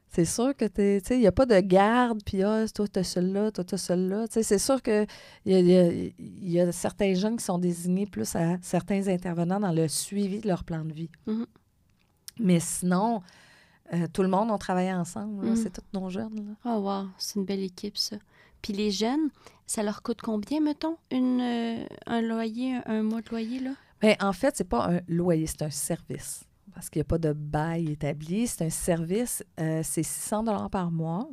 C'est sûr que il n'y a pas de garde, puis toi, tu as celui-là, toi, tu as celui-là. C'est sûr qu'il y a certains jeunes qui sont désignés plus à certains intervenants dans le suivi de leur plan de vie. Mais sinon, tout le monde, on travaille ensemble. Là, c'est tous nos jeunes. Là. Oh wow, c'est une belle équipe, ça. Puis les jeunes, ça leur coûte combien, mettons, un loyer, un mois de loyer, là? Bien, en fait, c'est pas un loyer, c'est un service. Parce qu'il n'y a pas de bail établi. C'est un service, c'est 600 $ par mois.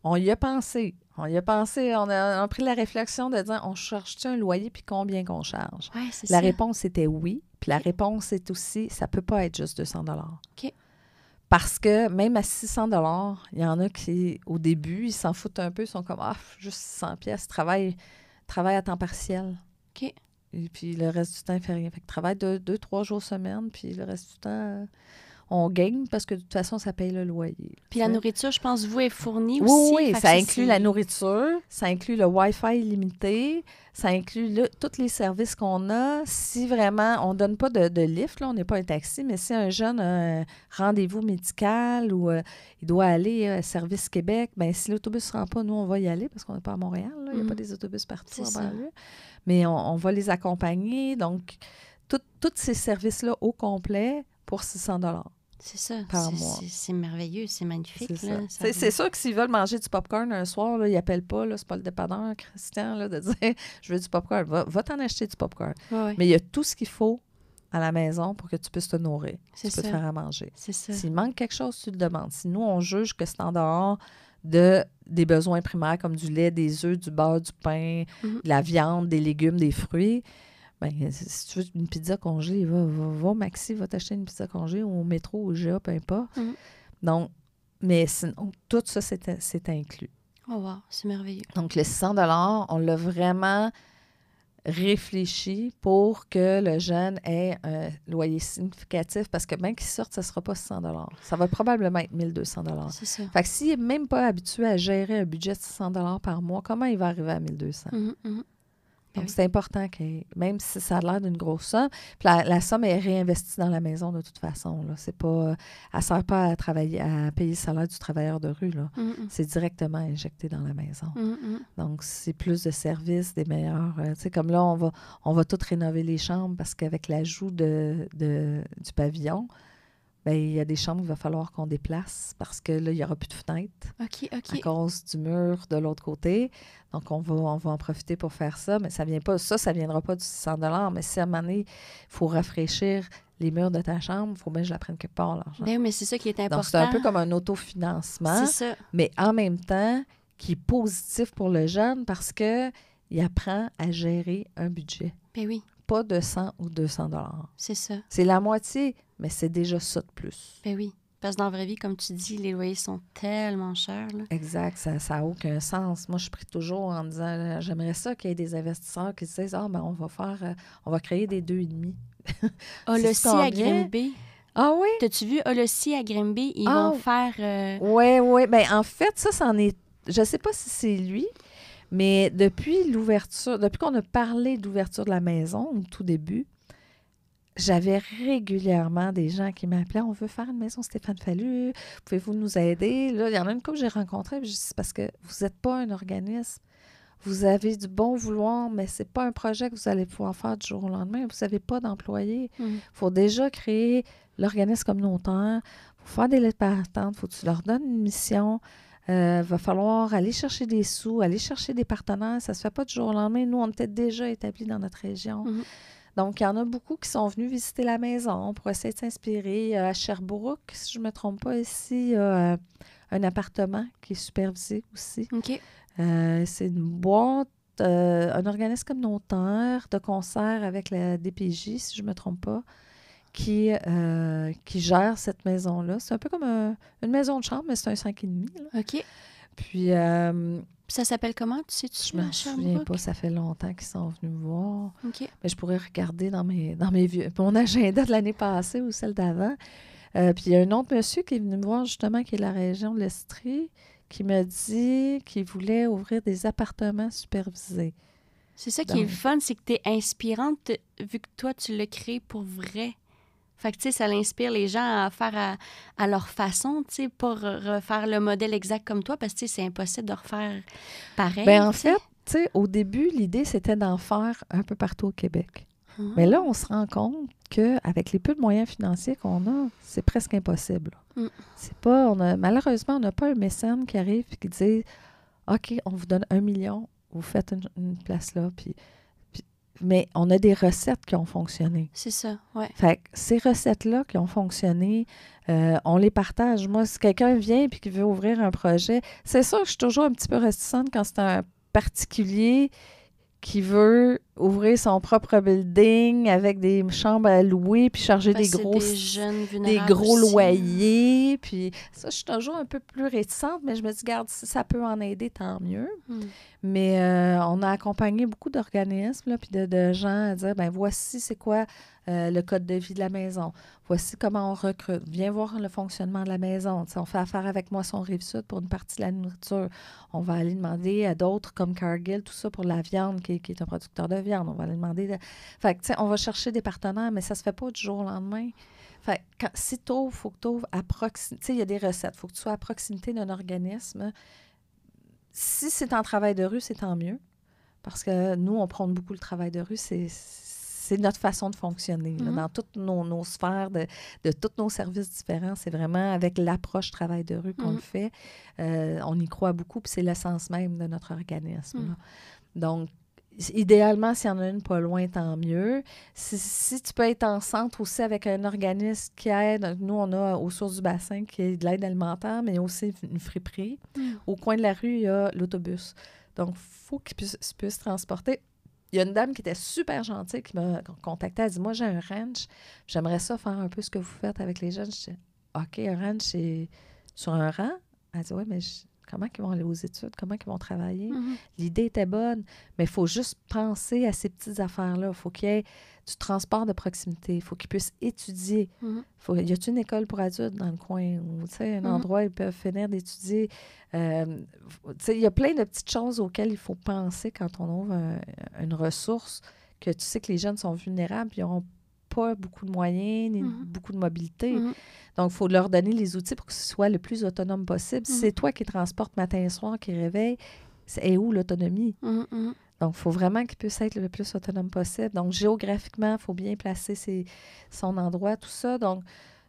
On y a pensé. On a pris la réflexion de dire, on charge-tu un loyer, puis combien qu'on charge? Ouais, c'est la ça. réponse était oui. Puis la réponse est aussi, ça peut pas être juste 200 $. OK. Parce que même à 600 $, il y en a qui, au début, ils s'en foutent un peu. Ils sont comme, juste 600 $, travaille à temps partiel. OK. Et puis le reste du temps, il fait rien. Fait que travaille 2-3 jours semaine, puis le reste du temps, on gagne parce que de toute façon, ça paye le loyer. Puis la nourriture, je pense, vous, est fournie Oui, aussi. oui, Fait ça que inclut la nourriture, ça inclut le Wi-Fi illimité, ça inclut tous les services qu'on a. Si vraiment, on ne donne pas de lift, là, on n'est pas un taxi, mais si un jeune a un rendez-vous médical ou il doit aller à Service Québec, bien, si l'autobus ne se rend pas, nous, on va y aller parce qu'on n'est pas à Montréal. là. Il n'y a pas des autobus partout en banlieue. Mais on va les accompagner. Donc, tous ces services-là au complet pour 600 $ c'est ça. par mois. C'est merveilleux, c'est magnifique. C'est là, ça. C'est sûr que s'ils veulent manger du popcorn un soir, là, ils n'appellent pas, là, c'est pas le dépanneur, Christian, là, de dire « je veux du popcorn ». Va t'en acheter du popcorn. Ouais. Mais il y a tout ce qu'il faut à la maison pour que tu puisses te nourrir. Tu peux te faire à manger. C'est ça. S'il manque quelque chose, tu le demandes. Si nous, on juge que c'est en dehors des besoins primaires comme du lait, des œufs, du beurre, du pain, de la viande, des légumes, des fruits, bien, si tu veux une pizza congelée, va au Maxi, va t'acheter une pizza congelée ou au métro, ou au IGA, peu importe. Donc, mais sinon, tout ça, c'est inclus. Oh wow, c'est merveilleux. Donc, le 600 $, on l'a vraiment réfléchi pour que le jeune ait un loyer significatif parce que même qu'il sorte, ça ne sera pas 600 $. Ça va probablement être 1 200 $. C'est ça. Fait que s'il n'est même pas habitué à gérer un budget de 600 $ par mois, comment il va arriver à 1 200 $? Donc, c'est important même si ça a l'air d'une grosse somme, puis la somme est réinvestie dans la maison de toute façon. Là. C'est pas, elle ne sert pas à travailler, à payer le salaire du travailleur de rue. Là. C'est directement injecté dans la maison. Donc, c'est plus de services, des meilleurs. Tu sais, comme là, on va tout rénover les chambres parce qu'avec l'ajout du pavillon, bien, il y a des chambres qu'il va falloir qu'on déplace parce que là, il n'y aura plus de fenêtres à cause du mur de l'autre côté. Donc, on va en profiter pour faire ça, mais ça ne viendra pas du 600 $. Mais si à un moment donné, il faut rafraîchir les murs de ta chambre, il faut bien que je la prenne quelque part, l'argent. Bien, mais c'est ça qui est important. Donc, c'est un peu comme un autofinancement, mais en même temps, qui est positif pour le jeune parce qu'il apprend à gérer un budget. Ben oui. Pas de 100 ou 200 $. C'est ça. C'est la moitié, mais c'est déjà ça de plus. Ben oui. Parce que dans la vraie vie, comme tu dis, les loyers sont tellement chers. Là. Exact, ça n'a aucun sens. Moi, je prie toujours en disant, j'aimerais ça qu'il y ait des investisseurs qui se disent, ben, on va créer des 2,5. Holossi à Grimby. Ah oui? T'as-tu vu Holossi à Grimby? Ils vont faire... Oui. Ben, en fait, ça, c'en est... Je ne sais pas si c'est lui, mais depuis qu'on a parlé d'ouverture de la maison, au tout début, j'avais régulièrement des gens qui m'appelaient « On veut faire une maison Stéphane Fallu, pouvez-vous nous aider? » Là, il y en a une couple que j'ai rencontrée, puis je dis « C'est parce que vous n'êtes pas un organisme. Vous avez du bon vouloir, mais ce n'est pas un projet que vous allez pouvoir faire du jour au lendemain. Vous n'avez pas d'employés. Il faut déjà créer l'organisme communautaire. Il faut faire des lettres partantes. Il faut que tu leur donnes une mission. Va falloir aller chercher des sous, aller chercher des partenaires. Ça ne se fait pas du jour au lendemain. Nous, on était déjà établis dans notre région. Donc, il y en a beaucoup qui sont venus visiter la maison pour essayer de s'inspirer. À Sherbrooke, si je ne me trompe pas, ici, il y a un appartement qui est supervisé aussi. OK. C'est une boîte, un organisme communautaire de concert avec la DPJ, si je ne me trompe pas, qui gère cette maison-là. C'est un peu comme une maison de chambre, mais c'est un 5,5. Là. OK. Puis... ça s'appelle comment? Tu sais-tu? Je ne me souviens pas, ça fait longtemps qu'ils sont venus me voir. OK. Mais je pourrais regarder dans mon agenda de l'année passée ou celle d'avant. Puis il y a un autre monsieur qui est venu me voir justement, qui est de la région de l'Estrie, qui m'a dit qu'il voulait ouvrir des appartements supervisés. C'est ça qui est le fun, c'est que tu es inspirante vu que toi, tu l'as créé pour vrai. Fait que, tu sais, ça l'inspire les gens à faire à leur façon, tu sais, pas refaire le modèle exact comme toi, parce que, tu sais, c'est impossible de refaire pareil. Bien, en fait, tu sais, au début, l'idée, c'était d'en faire un peu partout au Québec. Mais là, on se rend compte qu'avec les peu de moyens financiers qu'on a, c'est presque impossible. C'est pas, malheureusement, on n'a pas un mécène qui arrive et qui dit « OK, on vous donne 1 million, vous faites une place là. » Mais on a des recettes qui ont fonctionné. C'est ça, oui. Fait que ces recettes-là qui ont fonctionné, on les partage. Moi, si quelqu'un vient et qui veut ouvrir un projet, c'est sûr que je suis toujours un petit peu réticente quand c'est un particulier qui veut ouvrir son propre building avec des chambres à louer, puis charger des jeunes gros aussi. loyers. Puis ça, je suis toujours un peu plus réticente, mais je me dis, garde, si ça peut en aider, tant mieux. Mais on a accompagné beaucoup d'organismes, là, puis de gens à dire, ben voici c'est quoi le code de vie de la maison. Voici comment on recrute. Viens voir le fonctionnement de la maison. T'sais, on fait affaire avec Moisson Rive-Sud pour une partie de la nourriture. On va aller demander à d'autres comme Cargill, tout ça pour la viande, qui est un producteur de viande. On va aller demander... Fait que, on va chercher des partenaires, mais ça se fait pas du jour au lendemain. Fait que si tu ouvres, il faut que tu ouvres à proximité. Tu sais, il y a des recettes. Il faut que tu sois à proximité d'un organisme. Si c'est en travail de rue, c'est tant mieux. Parce que nous, on prône beaucoup le travail de rue. C'est notre façon de fonctionner. Là, dans toutes nos sphères, de tous nos services différents, c'est vraiment avec l'approche travail de rue qu'on le fait. On y croit beaucoup, puis c'est l'essence même de notre organisme. Là. Donc, idéalement, s'il y en a une pas loin, tant mieux. Si tu peux être en centre aussi avec un organisme qui aide, nous, on a aux Sources du Bassin qui est de l'aide alimentaire, mais il y a aussi une friperie. Au coin de la rue, il y a l'autobus. Donc, il faut qu'il puisse transporter. Il y a une dame qui était super gentille qui m'a contactée. Elle dit, moi, j'ai un ranch. J'aimerais ça faire un peu ce que vous faites avec les jeunes. Je dis, OK, un ranch, c'est sur un rang. Elle dit, oui, mais comment ils vont aller aux études? Comment ils vont travailler? L'idée était bonne, mais il faut juste penser à ces petites affaires-là. Il faut qu'il y ait du transport de proximité. Il faut qu'ils puissent étudier. Y a-t-il une école pour adultes dans le coin? Ou un endroit où ils peuvent finir d'étudier? Il y a plein de petites choses auxquelles il faut penser quand on ouvre une ressource, que tu sais que les jeunes sont vulnérables et ils n'auront pas beaucoup de moyens ni beaucoup de mobilité. Donc, il faut leur donner les outils pour que ce soit le plus autonome possible. Si c'est toi qui transportes matin et soir, qui réveille, c'est où l'autonomie? Donc, il faut vraiment qu'il puisse être le plus autonome possible. Donc, géographiquement, il faut bien placer son endroit, tout ça. Donc,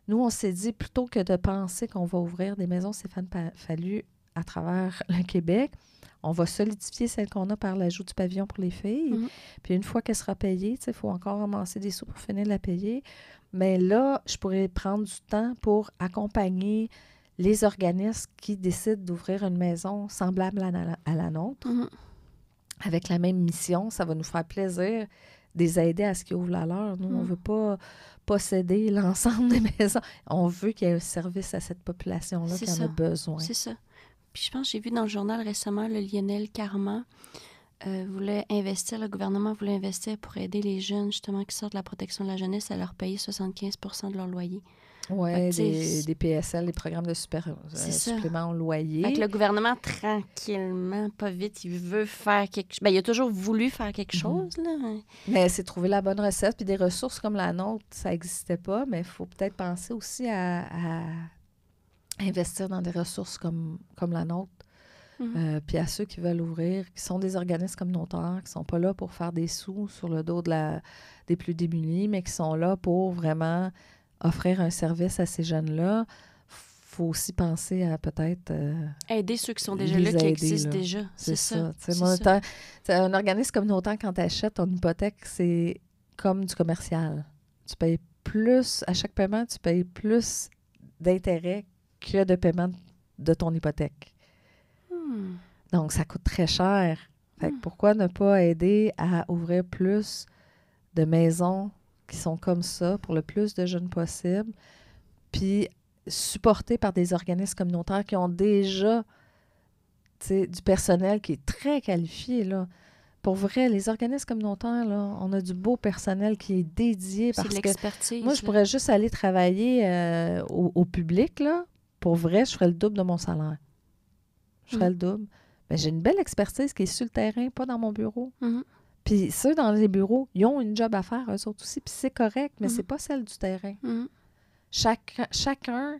nous, on s'est dit, plutôt que de penser qu'on va ouvrir des maisons Stéphane Fallu à travers le Québec, on va solidifier celle qu'on a par l'ajout du pavillon pour les filles. Puis une fois qu'elle sera payée, il faut encore amasser des sous pour finir de la payer. Mais là, je pourrais prendre du temps pour accompagner les organismes qui décident d'ouvrir une maison semblable à la nôtre, avec la même mission. Ça va nous faire plaisir de les aider à ce qu'ils ouvrent la leur. Nous, on ne veut pas posséder l'ensemble des maisons. On veut qu'il y ait un service à cette population-là qui en a besoin. C'est ça. Puis je pense que j'ai vu dans le journal récemment, le Lionel Carman voulait investir, le gouvernement voulait investir pour aider les jeunes, justement, qui sortent de la protection de la jeunesse, à leur payer 75% de leur loyer. Oui, des PSL, des programmes de supplément au loyer. Fait que le gouvernement, tranquillement, pas vite, il veut faire quelque chose. Bien, il a toujours voulu faire quelque chose, là. Mais c'est trouver la bonne recette. Puis des ressources comme la nôtre, ça n'existait pas, mais il faut peut-être penser aussi à investir dans des ressources comme la nôtre. Puis à ceux qui veulent ouvrir, qui sont des organismes communautaires, qui ne sont pas là pour faire des sous sur le dos des plus démunis, mais qui sont là pour vraiment offrir un service à ces jeunes-là. Il faut aussi penser à peut-être... aider ceux qui sont déjà là, qui existent déjà. C'est ça. Un organisme communautaire, quand tu achètes ton hypothèque, c'est comme du commercial. Tu payes plus, à chaque paiement, tu payes plus d'intérêt que de paiement de ton hypothèque. Donc, ça coûte très cher. Fait que pourquoi ne pas aider à ouvrir plus de maisons qui sont comme ça pour le plus de jeunes possible, puis supportés par des organismes communautaires qui ont déjà du personnel qui est très qualifié, là. Pour vrai, les organismes communautaires, là, on a du beau personnel qui est dédié. C'est de l'expertise. Moi, je pourrais juste aller travailler au public, là. Pour vrai, je ferais le double de mon salaire. Je ferais le double. Mais j'ai une belle expertise qui est sur le terrain, pas dans mon bureau. Puis ceux dans les bureaux, ils ont une job à faire, eux autres aussi. Puis c'est correct, mais c'est pas celle du terrain. Chacun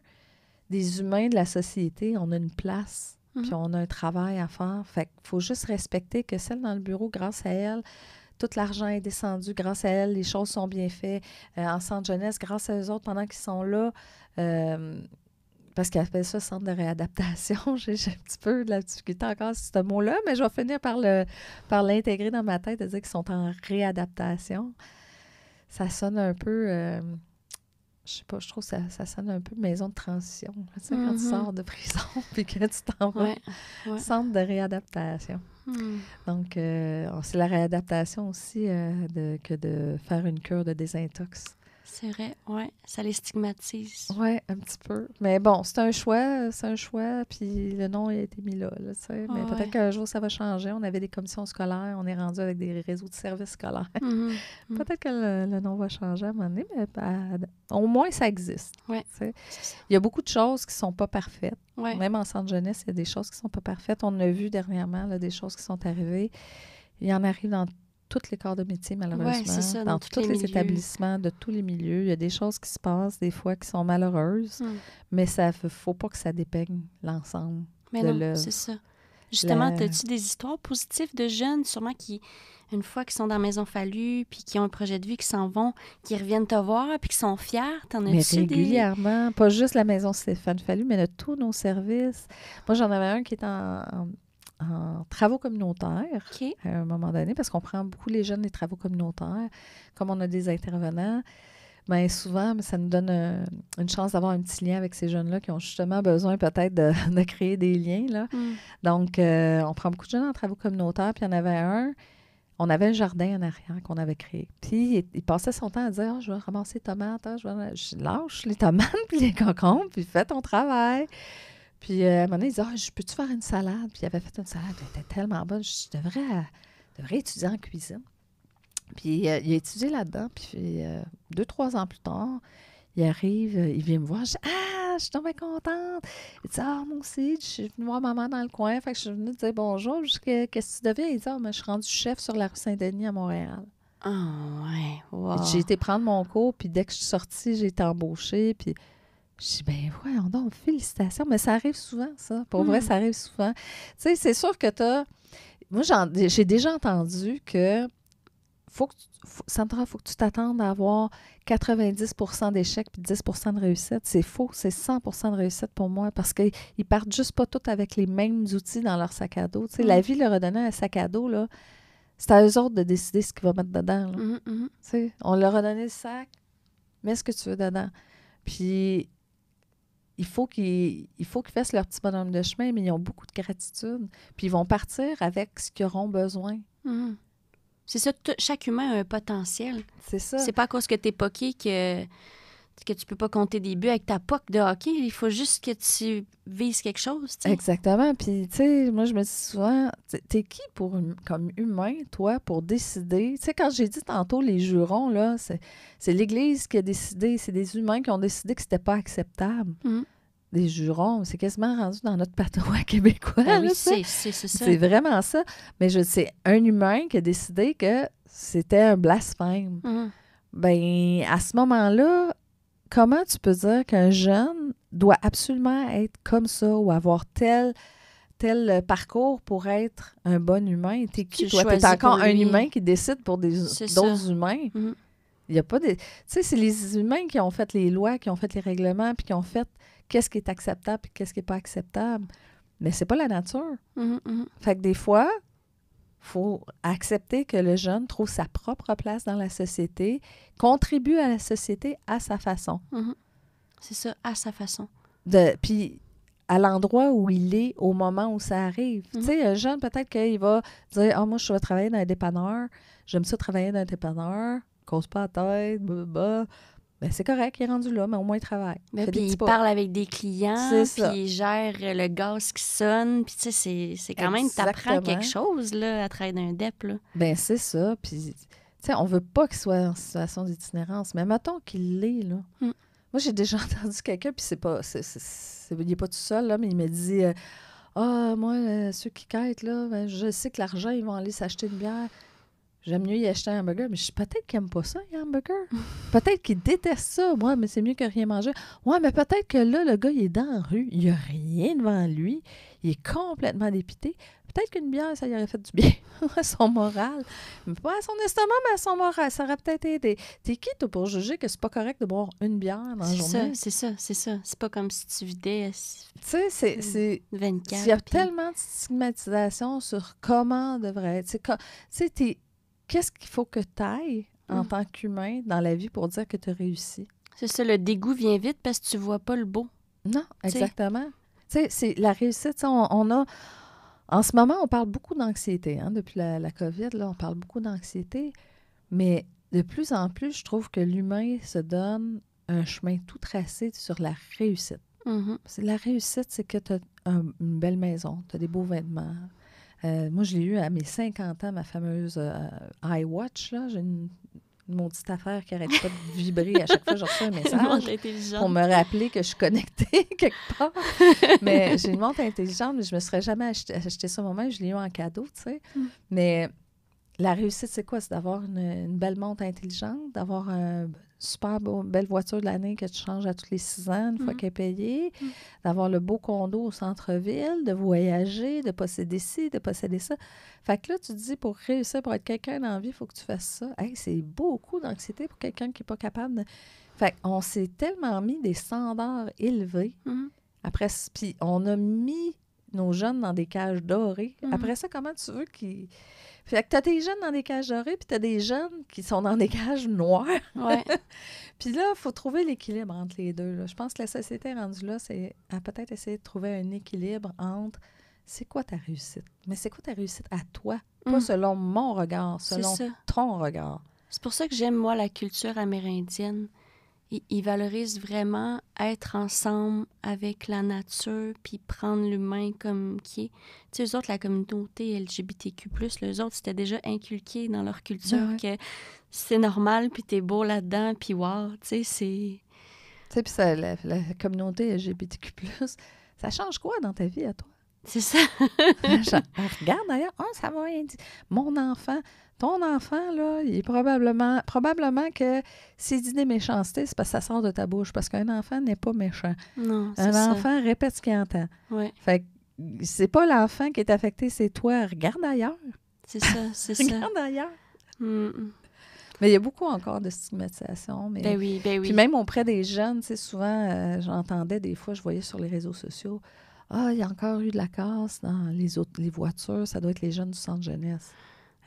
des humains de la société, on a une place. Puis on a un travail à faire. Fait qu'il faut juste respecter que celle dans le bureau, grâce à elle, tout l'argent est descendu. Grâce à elle, les choses sont bien faites. En centre jeunesse, grâce à eux autres, pendant qu'ils sont là... parce qu'ils appellent ça centre de réadaptation. J'ai un petit peu de la difficulté encore sur ce mot-là, mais je vais finir par l'intégrer dans ma tête, de dire qu'ils sont en réadaptation. Ça sonne un peu... je sais pas, je trouve que ça sonne un peu maison de transition. Tu sais, quand tu sors de prison puis que tu t'en vas. Centre de réadaptation. Donc, c'est la réadaptation aussi que de faire une cure de désintox. C'est vrai, oui. Ça les stigmatise. Oui, un petit peu. Mais bon, c'est un choix, puis le nom a été mis là, tu sais. Mais peut-être qu'un jour, ça va changer. On avait des commissions scolaires, on est rendu avec des réseaux de services scolaires. Peut-être que le nom va changer à un moment donné, mais au moins, ça existe. Ouais. Il y a beaucoup de choses qui ne sont pas parfaites. Ouais. Même en centre jeunesse, il y a des choses qui ne sont pas parfaites. On a vu dernièrement là, des choses qui sont arrivées. Il y en arrive dans tous les corps de métier, malheureusement. Oui, c'est ça, dans tous les établissements, de tous les milieux. Il y a des choses qui se passent, des fois, qui sont malheureuses, mais il ne faut pas que ça dépeigne l'ensemble de l'œuvre. C'est ça. Justement, as-tu des histoires positives de jeunes, sûrement, qui, une fois qu'ils sont dans la Maison Fallu, puis qui ont un projet de vie, qui s'en vont, qui reviennent te voir, puis qui sont fiers? T'en as-tu régulièrement, pas juste la Maison Stéphane Fallu, mais de tous nos services. Moi, j'en avais un qui est en travaux communautaires à un moment donné, parce qu'on prend beaucoup les jeunes des travaux communautaires. Comme on a des intervenants, bien souvent, ça nous donne une chance d'avoir un petit lien avec ces jeunes-là qui ont justement besoin peut-être de créer des liens, là. Donc, on prend beaucoup de jeunes en travaux communautaires, puis il y en avait on avait un jardin en arrière qu'on avait créé. Puis, il passait son temps à dire « je vais ramasser les tomates, je lâche les tomates puis les concombres, puis fais ton travail. » Puis, à un moment donné, il disait « je peux-tu faire une salade? » Puis, il avait fait une salade, elle était tellement bonne. Je devrais étudier en cuisine. Puis, il a étudié là-dedans. Puis, 2-3 ans plus tard, il arrive, il vient me voir. Je dis « je suis tombée contente. » Il dit « moi aussi, je suis venue voir maman dans le coin. Fait que je suis venue te dire bonjour. Qu'est-ce que tu deviens? » Il dit « je suis rendue chef sur la rue Saint-Denis à Montréal. » ouais, wow. J'ai été prendre mon cours, puis dès que je suis sortie, j'ai été embauchée, puis je dis, ben voyons donc, félicitations. Mais ça arrive souvent, ça. Pour vrai, ça arrive souvent. Tu sais, c'est sûr que moi, j'ai déjà entendu que Sandra, il faut que tu t'attendes à avoir 90 % d'échecs puis 10 % de réussite. C'est faux. C'est 100 % de réussite pour moi parce qu'ils partent juste pas tous avec les mêmes outils dans leur sac à dos. Tu sais, la vie leur a donné un sac à dos, là. C'est à eux autres de décider ce qu'ils vont mettre dedans. Là. Tu sais, on leur a donné le sac, mets ce que tu veux dedans. Puis, il faut qu'ils fassent leur petit bonhomme de chemin, mais ils ont beaucoup de gratitude. Puis ils vont partir avec ce qu'ils auront besoin. C'est ça, chaque humain a un potentiel. C'est ça. C'est pas à cause que t'es poqué que tu peux pas compter des buts avec ta poque de hockey. Il faut juste que tu vises quelque chose. T'sais. Exactement. Puis, tu sais, moi, je me dis souvent, t'es qui comme humain, toi, pour décider? Tu sais, quand j'ai dit tantôt les jurons, là, c'est l'Église qui a décidé, c'est des humains qui ont décidé que c'était pas acceptable. Des jurons, c'est quasiment rendu dans notre patois québécois. Ben oui, là, c'est ça. C'est vraiment ça. Mais c'est un humain qui a décidé que c'était un blasphème. Ben, à ce moment-là, comment tu peux dire qu'un jeune doit absolument être comme ça ou avoir tel parcours pour être un bon humain? T'es qui, toi? T'es encore un humain qui décide pour d'autres humains. Il n'y a pas de... Tu sais, c'est les humains qui ont fait les lois, qui ont fait les règlements, puis qui ont fait qu'est-ce qui est acceptable et qu'est-ce qui n'est pas acceptable. Mais c'est pas la nature. Fait que des fois, il faut accepter que le jeune trouve sa propre place dans la société, contribue à la société à sa façon. C'est ça, à sa façon. Puis à l'endroit où il est au moment où ça arrive. Tu sais, un jeune, peut-être qu'il va dire « moi, je vais travailler dans un dépanneur. J'aime ça travailler dans un dépanneur. Cause pas la tête, blablabla. » Ben, c'est correct, il est rendu là, mais au moins il travaille. Puis il parle avec des clients, puis il gère le gaz qui sonne. Puis tu sais, c'est quand même, t'apprends quelque chose là, à travailler dans un DEP. Là. Ben c'est ça. Puis, tu sais, on veut pas qu'il soit en situation d'itinérance, mais mettons qu'il l'est, là. Moi, j'ai déjà entendu quelqu'un, puis il n'est pas tout seul, là, mais il me dit moi, ceux qui quittent, là, ben, je sais que l'argent, ils vont aller s'acheter une bière. J'aime mieux y acheter un hamburger, mais peut-être qu'il n'aime pas ça, les hamburgers. Peut-être qu'il déteste ça. Ouais, mais c'est mieux que rien manger. Ouais, mais peut-être que là, le gars, il est dans la rue. Il n'y a rien devant lui. Il est complètement dépité. Peut-être qu'une bière, ça lui aurait fait du bien à son moral. Mais pas à son estomac, mais à son moral. Ça aurait peut-être aidé. T'es qui, toi, pour juger que c'est pas correct de boire une bière dans la journée? C'est ça. C'est pas comme si tu vidais... Tu sais, c'est 24. Il y a tellement de stigmatisation sur comment devrait être. Tu sais, qu'est-ce qu'il faut que tu ailles en tant qu'humain dans la vie pour dire que tu as réussi? C'est ça, le dégoût vient vite parce que tu vois pas le beau. Non, exactement. Tu sais, c'est la réussite. On a En ce moment, on parle beaucoup d'anxiété. Hein? Depuis la COVID, là, on parle beaucoup d'anxiété. Mais de plus en plus, je trouve que l'humain se donne un chemin tout tracé sur la réussite. La réussite, c'est que tu as une belle maison, tu as des beaux vêtements. Moi, je l'ai eu à mes 50 ans, ma fameuse iWatch. Là. J'ai une maudite affaire qui n'arrête pas de vibrer à chaque fois que je reçois un message pour me rappeler que je suis connectée quelque part. Mais j'ai une montre intelligente, mais je ne me serais jamais acheté ça moi-même. Je l'ai eu en cadeau, tu sais. Mais la réussite, c'est quoi? C'est d'avoir une belle montre intelligente, d'avoir une super belle voiture de l'année que tu changes à tous les 6 ans, une fois qu'elle est payée, d'avoir le beau condo au centre-ville, de voyager, de posséder ci, de posséder ça. Fait que là, tu te dis, pour réussir, pour être quelqu'un dans la vie, il faut que tu fasses ça. Hey, c'est beaucoup d'anxiété pour quelqu'un qui n'est pas capable de... Fait qu'on s'est tellement mis des standards élevés. Après, puis on a mis nos jeunes dans des cages dorées. Après ça, comment tu veux qu'ils... Fait que t'as des jeunes dans des cages dorées, puis t'as des jeunes qui sont dans des cages noires. Ouais. Puis là, il faut trouver l'équilibre entre les deux. Là. Je pense que la société rendue là, c'est à peut-être essayer de trouver un équilibre entre c'est quoi ta réussite? Mais c'est quoi ta réussite à toi? Pas selon mon regard, selon ton regard. C'est pour ça que j'aime, moi, la culture amérindienne. Ils valorisent vraiment être ensemble avec la nature puis prendre l'humain comme qui est. Tu sais, eux autres, la communauté LGBTQ+, eux autres, c'était déjà inculqué dans leur culture que c'est normal puis t'es beau là-dedans puis wow, tu sais, c'est... Tu sais, puis la communauté LGBTQ+, ça change quoi dans ta vie à toi? C'est ça. Regarde d'ailleurs, ça va rien dire. Mon enfant... Ton enfant, là, il est probablement que s'il dit des méchancetés, c'est parce que ça sort de ta bouche. Parce qu'un enfant n'est pas méchant. Non, c'est ça. Un enfant répète ce qu'il entend. Ouais. Fait que c'est pas l'enfant qui est affecté, c'est toi. Regarde ailleurs. C'est ça, c'est ça. Regarde ailleurs. Mais il y a beaucoup encore de stigmatisation. Mais... Ben oui. Puis même auprès des jeunes, tu sais, souvent, j'entendais des fois, je voyais sur les réseaux sociaux, « Ah, il y a encore eu de la casse dans les voitures. Ça doit être les jeunes du centre jeunesse. »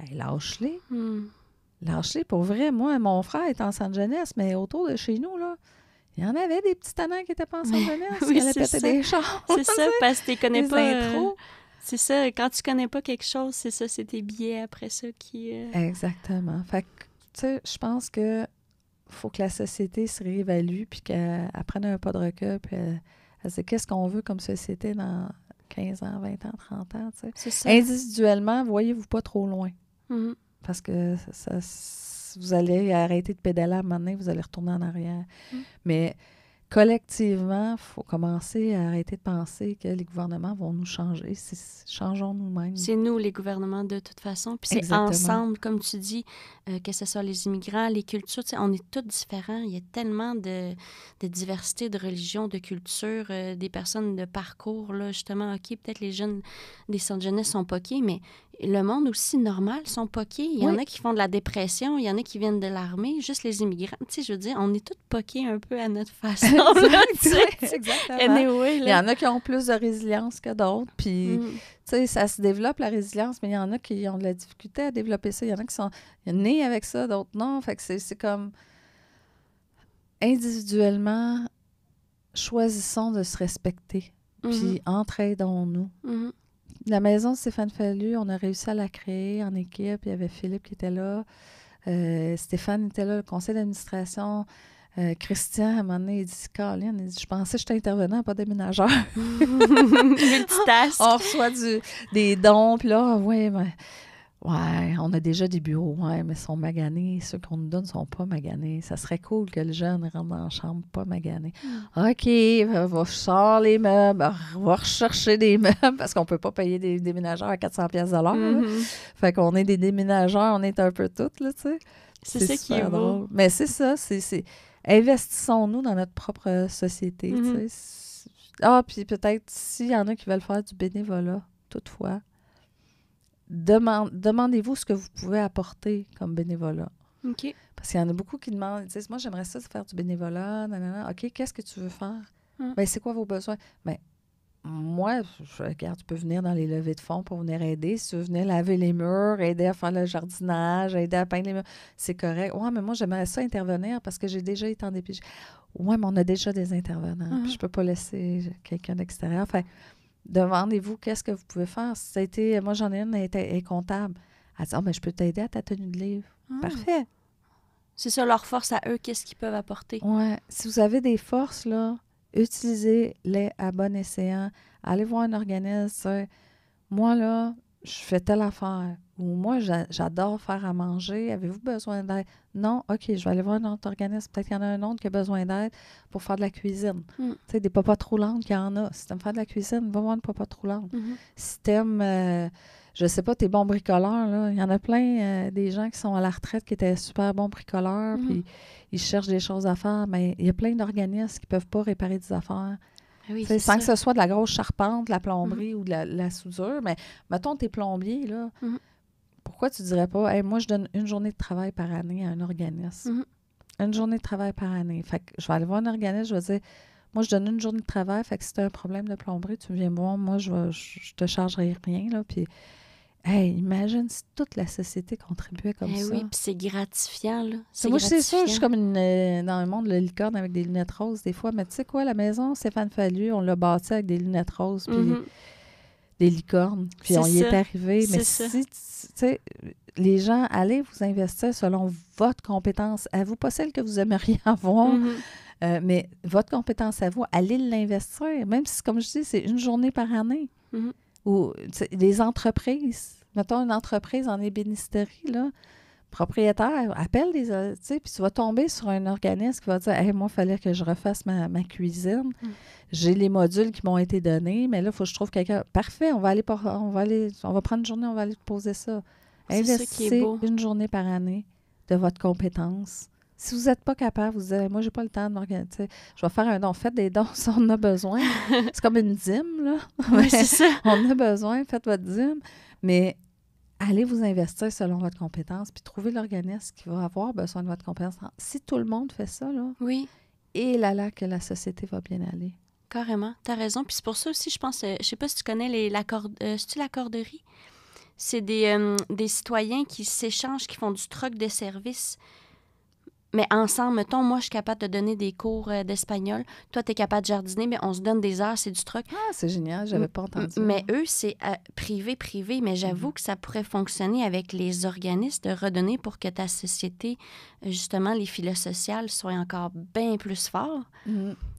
Hey, lâche-les. Lâche-les. Pour vrai, moi, mon frère est en centre jeunesse, mais autour de chez nous, là, il y en avait des petits tannants qui étaient pas en centre jeunesse. Oui, qui allaient péter des chars. C'est ça, parce que tu connais pas... intros. C'est ça, quand tu connais pas quelque chose, c'est ça, c'est tes billets après ça qui... Exactement. Fait que, tu sais, je pense que faut que la société se réévalue puis qu'elle prenne un pas de recul puis elle se dise qu'est-ce qu'on veut comme société dans 15 ans, 20 ans, 30 ans, tu sais. C'est ça. Individuellement, voyez-vous pas trop loin. Parce que vous allez arrêter de pédaler à un moment donné, vous allez retourner en arrière. Mais collectivement, il faut commencer à arrêter de penser que les gouvernements vont nous changer. Changeons nous-mêmes. C'est nous, les gouvernements, de toute façon. Puis c'est Exactement. ensemble, comme tu dis, que ce soit les immigrants, les cultures. Tu sais, on est tous différents. Il y a tellement de diversité de religions, de cultures, des personnes de parcours. Là, justement, OK, peut-être les jeunes des centres jeunesse sont poqués, mais le monde aussi normal sont poqués. Il y en a qui font de la dépression, il y en a qui viennent de l'armée, juste les immigrants. Tu sais, je veux dire, on est tous poqués un peu à notre façon. Exactement. Anyway, là. Il y en a qui ont plus de résilience que d'autres. Puis, tu sais, ça se développe, la résilience, mais il y en a qui ont de la difficulté à développer ça. Il y en a qui sont nés avec ça, d'autres non. Fait que c'est comme individuellement, choisissons de se respecter. Puis, entraidons-nous. La maison de Stéphane Fallu, on a réussi à la créer en équipe. Il y avait Philippe qui était là. Stéphane était là, le conseil d'administration. Christian, à un moment donné, il dit « Caroline, je pensais que j'étais intervenant, pas déménageur. » Multitask. On reçoit des dons, puis là, ouais, on a déjà des bureaux, mais ils sont maganés. Ceux qu'on nous donne ne sont pas maganés. Ça serait cool que le jeune rentre dans la chambre pas magané. OK, va sort les meubles, va rechercher des meubles, parce qu'on ne peut pas payer des déménageurs à 400$ de l'heure. Fait qu'on est des déménageurs, on est un peu toutes, là, tu sais. C'est ça qui est beau. Drôle. Mais c'est ça, c'est investissons-nous dans notre propre société, tu sais. Puis peut-être, s'il y en a qui veulent faire du bénévolat, toutefois, demandez-vous ce que vous pouvez apporter comme bénévolat. OK. Parce qu'il y en a beaucoup qui demandent, ils disent, moi, j'aimerais ça faire du bénévolat, nanana. OK, qu'est-ce que tu veux faire? Ben, c'est quoi vos besoins? Ben, moi, regarde, tu peux venir dans les levées de fonds pour venir aider. Si tu veux venir laver les murs, aider à faire le jardinage, aider à peindre les murs, c'est correct. Ouais, mais moi, j'aimerais ça intervenir parce que j'ai déjà été en DPJ. Ouais, mais on a déjà des intervenants. Puis je peux pas laisser quelqu'un d'extérieur. Enfin, demandez-vous qu'est-ce que vous pouvez faire. Si ça a été, moi, j'en ai une, elle est comptable. Elle dit, ben, je peux t'aider à ta tenue de livre. Parfait. C'est ça leur force à eux, qu'est-ce qu'ils peuvent apporter. Oui. Si vous avez des forces, là, utilisez-les à bon escient. Allez voir un organisme. Moi, là, je fais telle affaire. Ou moi, j'adore faire à manger. Avez-vous besoin d'aide? Non? OK, je vais aller voir un autre organisme. Peut-être qu'il y en a un autre qui a besoin d'aide pour faire de la cuisine. Tu sais, des papas trop lentes qu'il y en a. Si tu aimes faire de la cuisine, va voir une papa trop lente. Si tu aimes, je sais pas, t'es bon bricoleur, là. Il y en a plein des gens qui sont à la retraite qui étaient super bons bricoleurs, puis ils cherchent des choses à faire. Mais il y a plein d'organismes qui peuvent pas réparer des affaires. Oui, sans que ce soit de la grosse charpente, de la plomberie ou de la soudure. Mais mettons, t'es plombier, là. Pourquoi tu dirais pas, hey, moi, je donne une journée de travail par année à un organisme. Une journée de travail par année. Fait que je vais aller voir un organisme, je vais dire, moi, je donne une journée de travail, fait que si tu as un problème de plomberie, tu viens me voir, moi, je te chargerai rien, là. Puis, hey, imagine si toute la société contribuait comme ça. Oui, puis c'est gratifiant, là. Moi, c'est ça, je suis comme dans le monde de la licorne avec des lunettes roses, des fois. Mais tu sais quoi, la maison Stéphane Fallu, on l'a bâtie avec des lunettes roses, puis des licornes. Puis on y est arrivé. Mais si, tu sais, les gens, allez vous investir selon votre compétence à vous, pas celle que vous aimeriez avoir, mais votre compétence à vous, allez l'investir. Même si, comme je dis, c'est une journée par année. Ou des entreprises. Mettons une entreprise en ébénisterie, là, propriétaire, appelle des... Tu sais, puis tu vas tomber sur un organisme qui va dire « Hey, moi, il fallait que je refasse ma cuisine. J'ai les modules qui m'ont été donnés, mais là, il faut que je trouve quelqu'un. Parfait, on va prendre une journée, on va aller poser ça. » Investissez une journée par année de votre compétence. Si vous n'êtes pas capable, vous dites, moi, je n'ai pas le temps de m'organiser. Je vais faire un don. Faites des dons si on en a besoin. C'est comme une dîme, là. Oui, c'est ça. On a besoin, faites votre dîme. Mais allez vous investir selon votre compétence, puis trouvez l'organisme qui va avoir besoin de votre compétence. Si tout le monde fait ça, là, et là, que la société va bien aller. Carrément, tu as raison. Puis c'est pour ça aussi, je pense, je sais pas si tu connais c'est-tu la corderie? C'est des citoyens qui s'échangent, qui font du troc de services. Mais ensemble, mettons, moi, je suis capable de donner des cours d'espagnol. Toi, tu es capable de jardiner, mais on se donne des heures, c'est du troc. Ah, c'est génial, j'avais pas entendu. Mais eux, c'est privé. Mais j'avoue que ça pourrait fonctionner avec les organismes de redonner pour que ta société, justement, les filets sociales soient encore bien plus forts.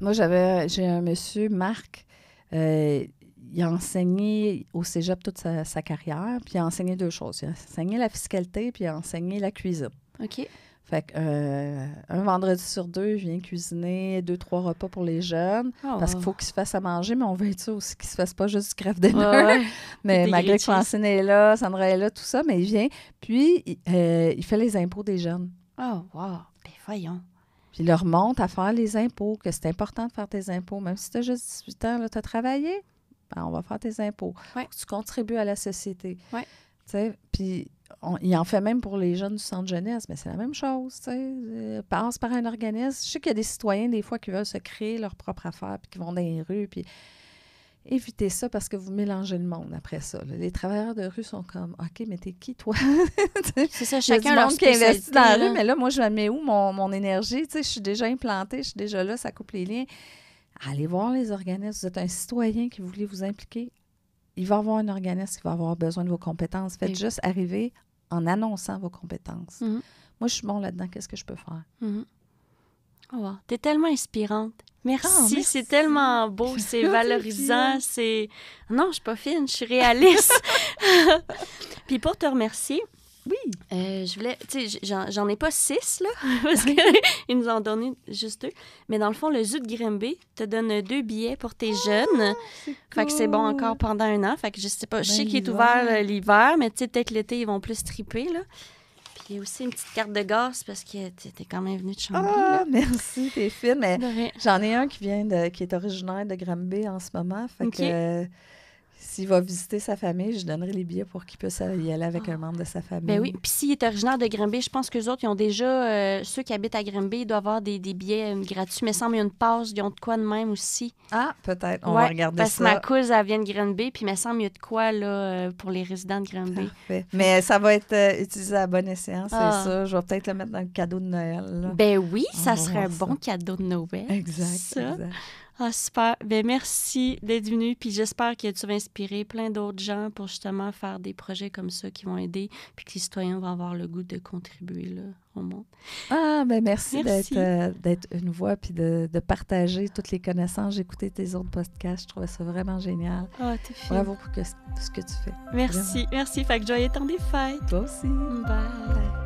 Moi, j'ai un monsieur, Marc, il a enseigné au cégep toute sa carrière, puis il a enseigné deux choses. Il a enseigné la fiscalité, puis il a enseigné la cuisine. OK. Fait un vendredi sur deux, je viens cuisiner 2-3 repas pour les jeunes, parce qu'il faut qu'ils se fassent à manger, mais on veut être sûr aussi qu'ils ne se fassent pas juste du craft dinner. Mais malgré que Francine est là, Sandra est là, tout ça, mais il vient. Puis, il fait les impôts des jeunes. Oh, wow! Ben voyons. Puis, il leur montre à faire les impôts, que c'est important de faire tes impôts. Même si tu as juste 18 ans, tu as travaillé, ben, on va faire tes impôts. Ouais. Tu contribues à la société. Oui. Tu sais, puis... il en fait même pour les jeunes du centre jeunesse, mais c'est la même chose, tu sais. Passe par un organisme. Je sais qu'il y a des citoyens, des fois, qui veulent se créer leur propre affaire, puis qui vont dans les rues, puis évitez ça parce que vous mélangez le monde après ça. Là. Les travailleurs de rue sont comme, OK, mais t'es qui, toi? C'est ça, chacun leur spécialité. Qui investit dans la rue, mais là, moi, je mets où mon énergie? Tu sais, je suis déjà implantée, je suis déjà là, ça coupe les liens. Allez voir les organismes. Vous êtes un citoyen qui voulait vous impliquer. Il va y avoir un organisme qui va avoir besoin de vos compétences. Faites juste arriver en annonçant vos compétences. Moi, je suis bon là-dedans. Qu'est-ce que je peux faire? Oh, wow. T'es tellement inspirante. Merci, c'est tellement beau, c'est valorisant, c'est... Non, je suis pas fine, je suis réaliste. Puis pour te remercier, je voulais... Tu sais, j'en ai pas 6, là, parce qu'ils nous ont donné juste 2. Mais dans le fond, le Zoo de Grimby te donne 2 billets pour tes jeunes. Fait que c'est bon encore pendant 1 an. Fait que je sais pas, je sais qu'il est ouvert l'hiver, mais tu sais, peut-être l'été, ils vont plus triper, là. Puis il y a aussi une petite carte de gaz parce que t'es quand même venue de Chambly. Ah, merci, t'es fine. Mais j'en ai un qui est originaire de Granby en ce moment. Fait que s'il va visiter sa famille, je donnerai les billets pour qu'il puisse y aller avec un membre de sa famille. Ben oui. Puis s'il est originaire de Granby, je pense qu'eux autres, ils ont déjà... ceux qui habitent à Granby, ils doivent avoir des billets gratuits. Mais il semble qu'il y a une passe, ils ont de quoi de même aussi. Ah, peut-être. On va regarder parce ça. Parce que ma cousine, elle vient de Granby, puis il me semble qu'il y a de quoi là, pour les résidents de Granby. Parfait. Mais ça va être utilisé à bon escient, c'est ça. Je vais peut-être le mettre dans le cadeau de Noël. Là. Ben oui, ça serait un bon cadeau de Noël. Exact. Ah, super. Ben merci d'être venu. Puis j'espère que tu vas inspirer plein d'autres gens pour justement faire des projets comme ça qui vont aider, puis que les citoyens vont avoir le goût de contribuer là, au monde. Ah, ben merci, Merci. d'être une voix puis de partager toutes les connaissances. J'ai écouté tes autres podcasts. Je trouvais ça vraiment génial. Ah, t'es fine. Bravo pour ce que tu fais. Merci. Merci. Fait que joyeux temps des fêtes. Toi aussi. Bye. Bye.